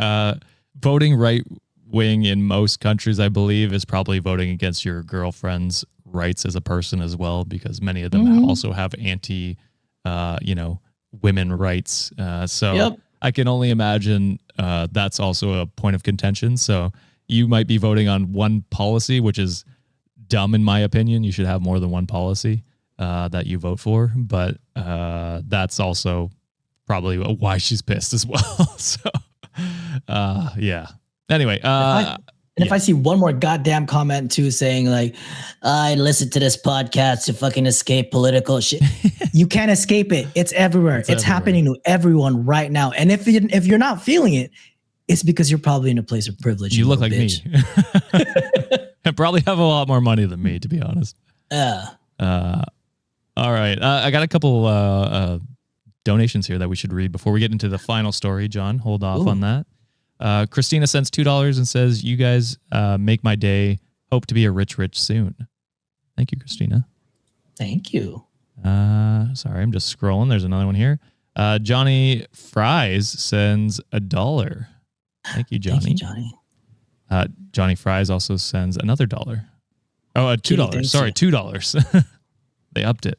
Voting right wing in most countries, I believe, is probably voting against your girlfriend's rights as a person as well, because many of them also have anti, women rights. So I can only imagine that's also a point of contention. So you might be voting on one policy, which is dumb in my opinion. You should have more than one policy that you vote for, but that's also probably why she's pissed as well. So anyway, if I see one more goddamn comment too saying like, I listened to this podcast to fucking escape political shit. You can't escape it. It's everywhere. It's happening to everyone right now. And if you're not feeling it, it's because you're probably in a place of privilege. You look like bitch. Me. And probably have a lot more money than me, to be honest. All right. I got a couple donations here that we should read before we get into the final story. John, hold off on that. Christina sends $2 and says, you guys make my day. Hope to be a rich soon. Thank you, Christina. Thank you. Sorry, I'm just scrolling. There's another one here. Johnny Fries sends $1. Thank you, Johnny. Thank you, Johnny. Johnny Fries also sends another $1. Oh, $2. Sorry, $2. They upped it.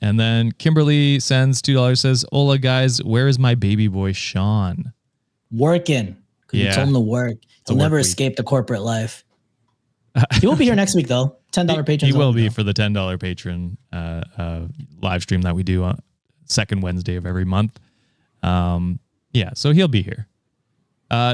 And then Kimberly sends $2, says, Hola, guys. Where is my baby boy, Sean? Working. You told him to work. He'll never escape the corporate life. He will be here next week, though. $10 patron. He will be for the $10 patron live stream that we do on second Wednesday of every month. So he'll be here.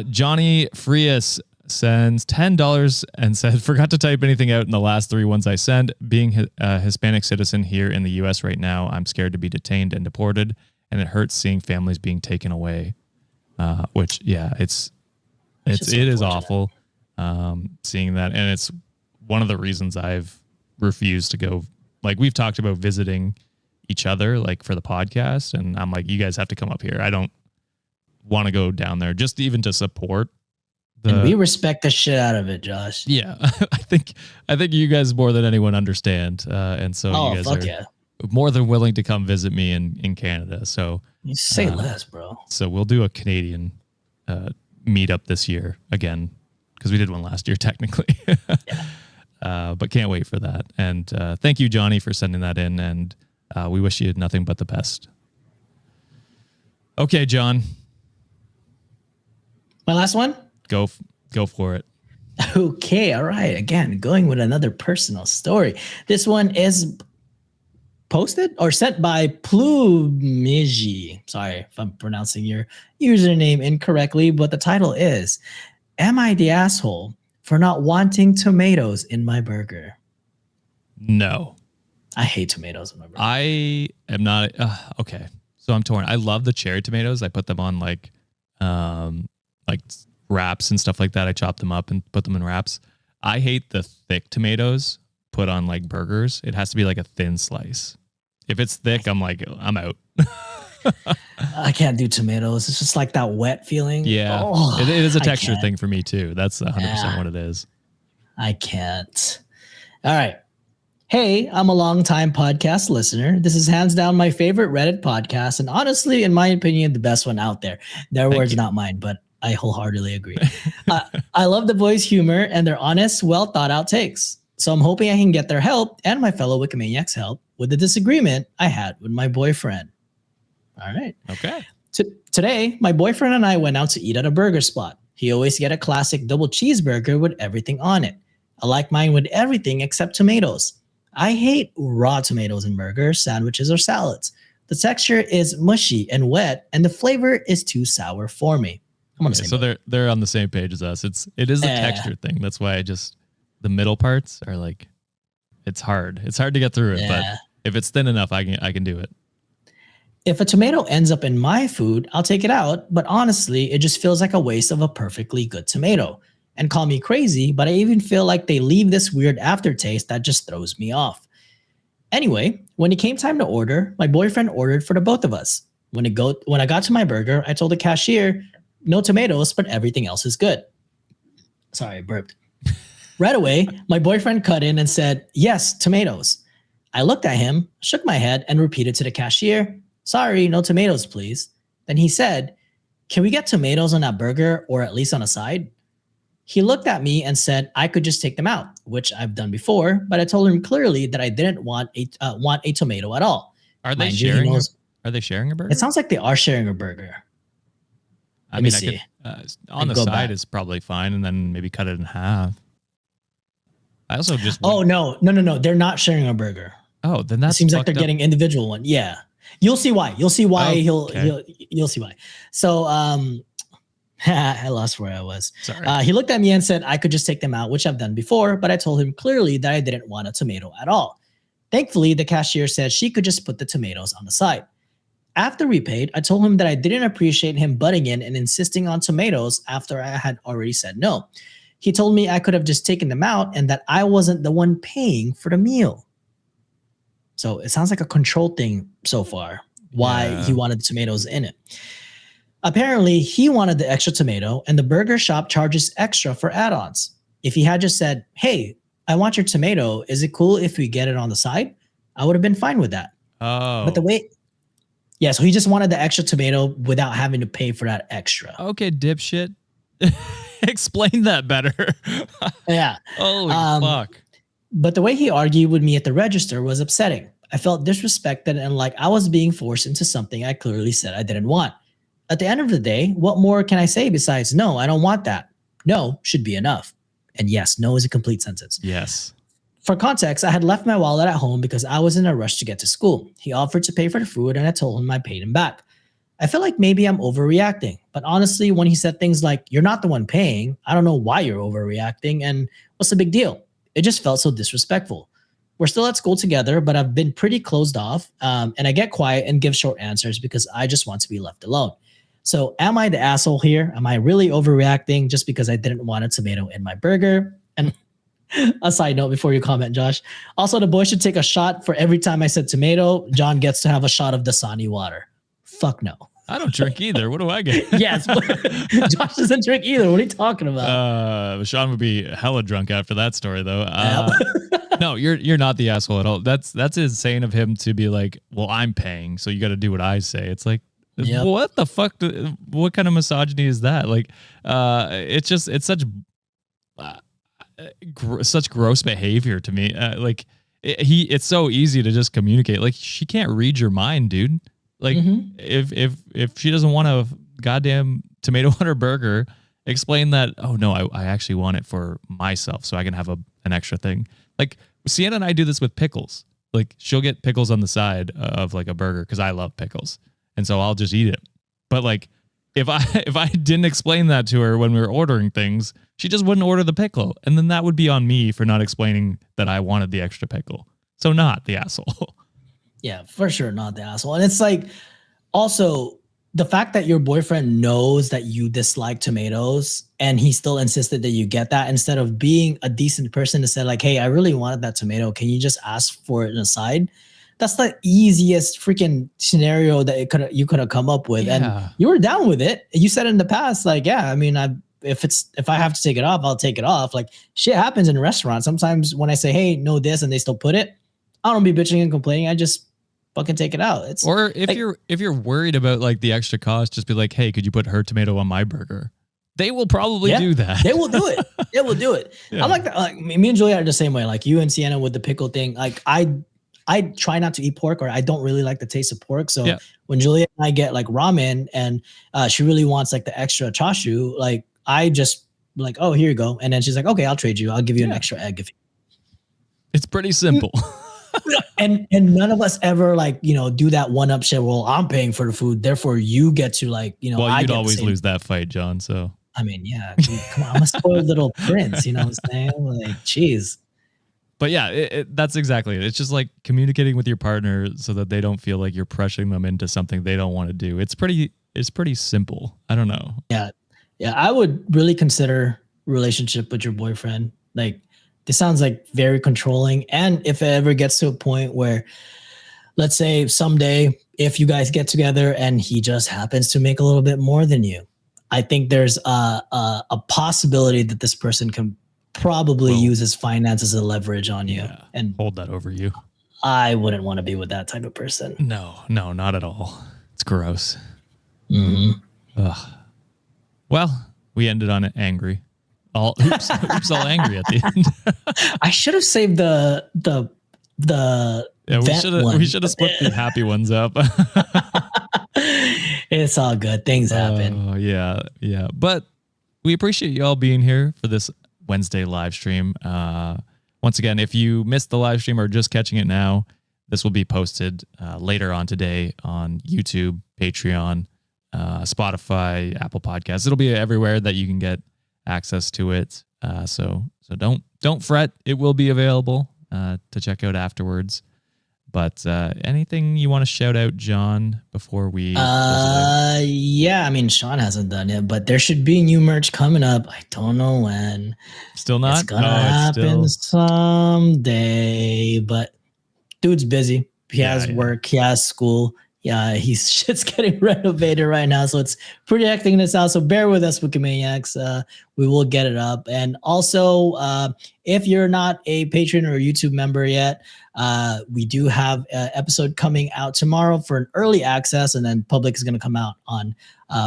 Johnny Frias sends $10 and said, forgot to type anything out in the last 3 ones I sent. Being a Hispanic citizen here in the U.S. right now, I'm scared to be detained and deported, and it hurts seeing families being taken away. Which, yeah, it is awful seeing that, and it's one of the reasons I've refused to go. Like, we've talked about visiting each other, like, for the podcast, and I'm like, you guys have to come up here. I don't want to go down there just even to support. And we respect the shit out of it, Josh. Yeah, I think you guys more than anyone understand, and so you guys are more than willing to come visit me in Canada. So you say less, bro. So we'll do a Canadian meetup this year again, because we did one last year technically. Yeah. But can't wait for that. And thank you, Johnny, for sending that in, and we wish you nothing but the best. Okay, John. My last one? Go for it. Okay, all right. Again, going with another personal story. This one is posted or sent by Plumiji. Sorry if I'm pronouncing your username incorrectly, but the title is, Am I the asshole for not wanting tomatoes in my burger? No. I hate tomatoes in my burger. I am not. Okay. So I'm torn. I love the cherry tomatoes. I put them on like wraps and stuff like that. I chop them up and put them in wraps. I hate the thick tomatoes put on like burgers. It has to be like a thin slice. If it's thick, I'm like, I'm out. I can't do tomatoes. It's just like that wet feeling. Yeah. Oh, it is a texture thing for me too. That's 100% what it is. I can't. All right. Hey, I'm a longtime podcast listener. This is hands down my favorite Reddit podcast, and honestly, in my opinion, the best one out there. Their words, not mine, but I wholeheartedly agree. I love the boys' humor and their honest, well thought out takes. So I'm hoping I can get their help and my fellow WikiManiacs help with the disagreement I had with my boyfriend. All right. Okay. Today, my boyfriend and I went out to eat at a burger spot. He always get a classic double cheeseburger with everything on it. I like mine with everything except tomatoes. I hate raw tomatoes in burgers, sandwiches, or salads. The texture is mushy and wet, and the flavor is too sour for me. So they're on the same page as us. It is a texture thing. That's why the middle parts are like, it's hard. It's hard to get through it, but if it's thin enough, I can do it. If a tomato ends up in my food, I'll take it out, but honestly, it just feels like a waste of a perfectly good tomato. And call me crazy, but I even feel like they leave this weird aftertaste that just throws me off. Anyway, when it came time to order, my boyfriend ordered for the both of us. When I got to my burger, I told the cashier, no tomatoes, but everything else is good. Sorry, I burped. Right away, my boyfriend cut in and said, yes, tomatoes. I looked at him, shook my head, and repeated to the cashier, sorry, no tomatoes, please. Then he said, can we get tomatoes on that burger or at least on a side? He looked at me and said I could just take them out, which I've done before, but I told him clearly that I didn't want a tomato at all. Are they sharing? Are they sharing a burger? It sounds like they are sharing a burger. I mean, on the side is probably fine, and then maybe cut it in half. I also just no, they're not sharing a burger. Oh, then that seems like they're getting individual one. Yeah, you'll see why. You'll see why you'll see why. So I lost where I was. Sorry. He looked at me and said I could just take them out, which I've done before, but I told him clearly that I didn't want a tomato at all. Thankfully, the cashier said she could just put the tomatoes on the side. After we paid, I told him that I didn't appreciate him butting in and insisting on tomatoes after I had already said no. He told me I could have just taken them out and that I wasn't the one paying for the meal. So it sounds like a control thing so far, why he wanted tomatoes in it. Apparently, he wanted the extra tomato, and the burger shop charges extra for add-ons. If he had just said, hey, I want your tomato, is it cool if we get it on the side? I would have been fine with that. Oh. But so he just wanted the extra tomato without having to pay for that extra. Okay, dipshit. Explain that better. Yeah. Holy fuck. But the way he argued with me at the register was upsetting. I felt disrespected and like I was being forced into something I clearly said I didn't want. At the end of the day, what more can I say besides no, I don't want that. No should be enough. And yes, no is a complete sentence. Yes. For context, I had left my wallet at home because I was in a rush to get to school. He offered to pay for the food and I told him I paid him back. I feel like maybe I'm overreacting, But honestly, when he said things like, you're not the one paying, I don't know why you're overreacting, and what's the big deal? It just felt so disrespectful. We're still at school together, but I've been pretty closed off, and I get quiet and give short answers because I just want to be left alone. So am I the asshole here? Am I really overreacting just because I didn't want a tomato in my burger? And a side note before you comment, Josh. Also, the boy should take a shot for every time I said tomato. John gets to have a shot of Dasani water. Fuck no. I don't drink either. What do I get? Yes. Josh doesn't drink either. What are you talking about? Sean would be hella drunk after that story, though. No, you're not the asshole at all. That's insane of him to be like, well, I'm paying, so you got to do what I say. It's like, what the fuck? What kind of misogyny is that? Like, it's such gross behavior to me. It's so easy to just communicate. Like, she can't read your mind, dude. Like, if she doesn't want a goddamn tomato on her burger, explain that. Oh no, I actually want it for myself, so I can have an extra thing. Like, Sienna and I do this with pickles. Like, she'll get pickles on the side of like a burger because I love pickles, and so I'll just eat it. But like, if I didn't explain that to her when we were ordering things, she just wouldn't order the pickle, and then that would be on me for not explaining that I wanted the extra pickle. So not the asshole. Yeah, for sure, not the asshole. And it's like, also, the fact that your boyfriend knows that you dislike tomatoes and he still insisted that you get that, instead of being a decent person to say like, hey, I really wanted that tomato. Can you just ask for it aside? That's the easiest freaking scenario that you could have come up with. Yeah. And you were down with it. You said in the past, like, yeah, I mean, if I have to take it off, I'll take it off. Like, shit happens in restaurants. Sometimes when I say, hey, no this, and they still put it, I don't be bitching and complaining. I just fucking take it out. Or if like, you're worried about like the extra cost, just be like, hey, could you put her tomato on my burger? They will probably do that. They will do it. They will do it. Yeah. I'm like that. Like, me and Julia are the same way. Like you and Sienna with the pickle thing. Like I try not to eat pork, or I don't really like the taste of pork. So when Julia and I get like ramen and she really wants like the extra chashu, like I just like, oh, here you go. And then she's like, okay, I'll trade you. I'll give you an extra egg. It's pretty simple. and none of us ever like, you know, do that one up shit. Well, I'm paying for the food, therefore you get to like, you know, well, you'd always lose that fight, John. So I mean, yeah, come on, I'm a spoiled little prince, you know what I'm saying? Like, geez. But yeah, that's exactly it. It's just like communicating with your partner so that they don't feel like you're pressuring them into something they don't want to do. It's pretty simple. I don't know. Yeah, I would really consider relationship with your boyfriend. Like, this sounds like very controlling. And if it ever gets to a point where, let's say someday, if you guys get together and he just happens to make a little bit more than you, I think there's a possibility that this person can probably use his finances as a leverage on you and hold that over you. I wouldn't want to be with that type of person. No, not at all. It's gross. Mm-hmm. Ugh. Well, we ended on it angry. Oops, all angry at the end. I should have saved the we should have split the happy ones up. It's all good. Things happen. Oh yeah. But we appreciate you all being here for this Wednesday live stream. Once again, if you missed the live stream or just catching it now, this will be posted later on today on YouTube, Patreon, Spotify, Apple Podcasts. It'll be everywhere that you can get access to it. So don't fret. It will be available to check out afterwards. But anything you want to shout out, John, before we yeah, I mean, Sean hasn't done it, but there should be new merch coming up. I don't know when. Still not? It's gonna happen someday, but dude's busy. He has work, he has school. Yeah, shit's getting renovated right now, so it's pretty hectic in this house. So bear with us, WikiManiacs. We will get it up. And also, if you're not a patron or a YouTube member yet, we do have an episode coming out tomorrow for an early access, and then public is going to come out on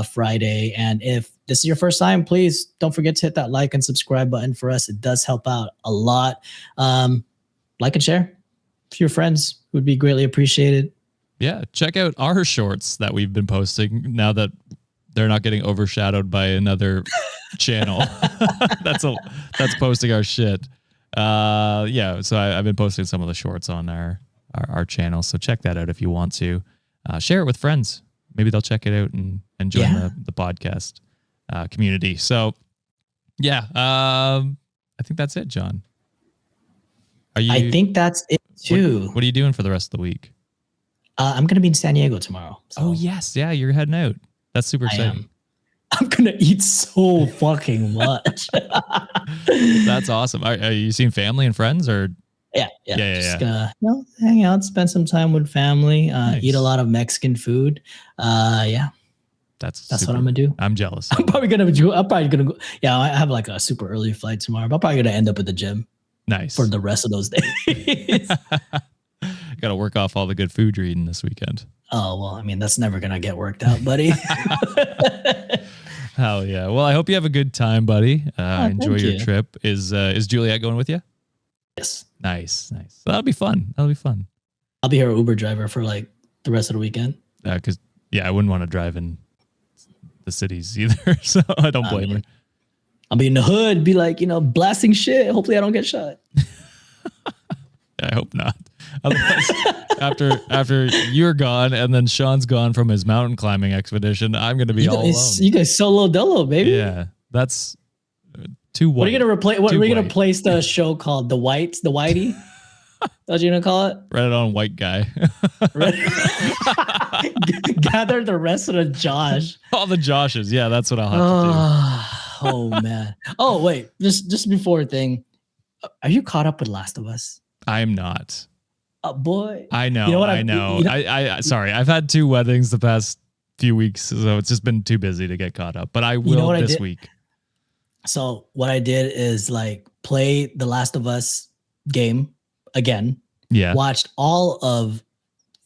Friday. And if this is your first time, please don't forget to hit that like and subscribe button for us. It does help out a lot. Like and share to your friends would be greatly appreciated. Yeah, check out our shorts that we've been posting now that they're not getting overshadowed by another channel that's posting our shit. So I've been posting some of the shorts on our channel, so check that out if you want to. Share it with friends. maybe they'll check it out and join the podcast community. So yeah, I think that's it, John. I think that's it too. What are you doing for the rest of the week? I'm going to be in San Diego tomorrow. So. Oh yes. Yeah. You're heading out. That's super exciting. I'm going to eat so fucking much. That's awesome. Are you seeing family and friends or? Yeah. Just gonna hang out, spend some time with family, nice. Eat a lot of Mexican food. That's what I'm gonna do. I'm jealous. I'm probably gonna go. Yeah, I have like a super early flight tomorrow. But I'm probably gonna end up at the gym. Nice for the rest of those days. Got to work off all the good food you're eating this weekend. Oh well, I mean that's never gonna get worked out, buddy. Hell yeah! Well, I hope you have a good time, buddy. Enjoy your trip. Is Juliet going with you? Yes. Nice. That'll be fun. I'll be her Uber driver for like the rest of the weekend. Because I wouldn't want to drive in the cities either, so I don't blame her. I'll be in the hood, be like, blasting shit. Hopefully I don't get shot. I hope not. Otherwise, after you're gone and then Sean's gone from his mountain climbing expedition, I'm going to be all alone. You guys solo dolo, baby. Yeah, that's too white. What are you going to replace? What are we going to place the show called? The Whitey? What you going to call it? Reddit on white guy. Gather the rest of the Josh. All the Joshes. Yeah, that's what I'll have to do. Oh man. Oh wait, just before thing. Are you caught up with Last of Us? I am not. Boy. I know. You know what I know. I sorry. I've had 2 weddings the past few weeks, so it's just been too busy to get caught up. But I will this week. So what I did is like play the Last of Us game again. Yeah. Watched all of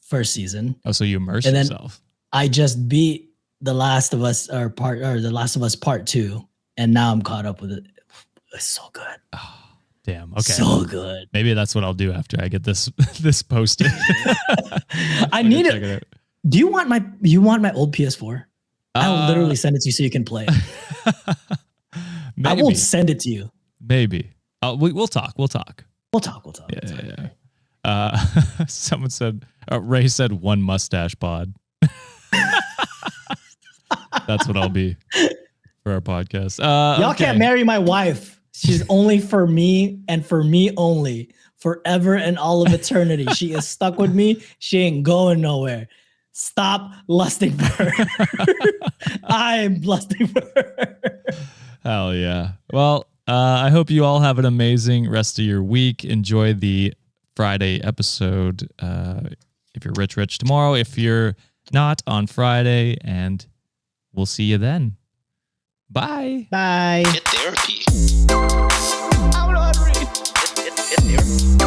first season. Oh, so you immersed yourself. I just beat The Last of Us The Last of Us Part 2, and now I'm caught up with it. It's so good. Oh, damn. Okay. So good. Maybe that's what I'll do after I get this posted. I need it. Do you want my old PS4? I'll literally send it to you so you can play. I won't send it to you. Maybe. We'll talk. We'll talk. Yeah. Someone said, Ray said 1 mustache pod. That's what I'll be for our podcast. Y'all can't marry my wife. She's only for me and for me only, forever and all of eternity. She is stuck with me. She ain't going nowhere. Stop lusting for her. I'm lusting for her. Hell yeah. Well, I hope you all have an amazing rest of your week. Enjoy the Friday episode. If you're rich tomorrow, if you're not, on Friday, and we'll see you then. Bye. Bye. Get therapy. I'm not ready. Get therapy.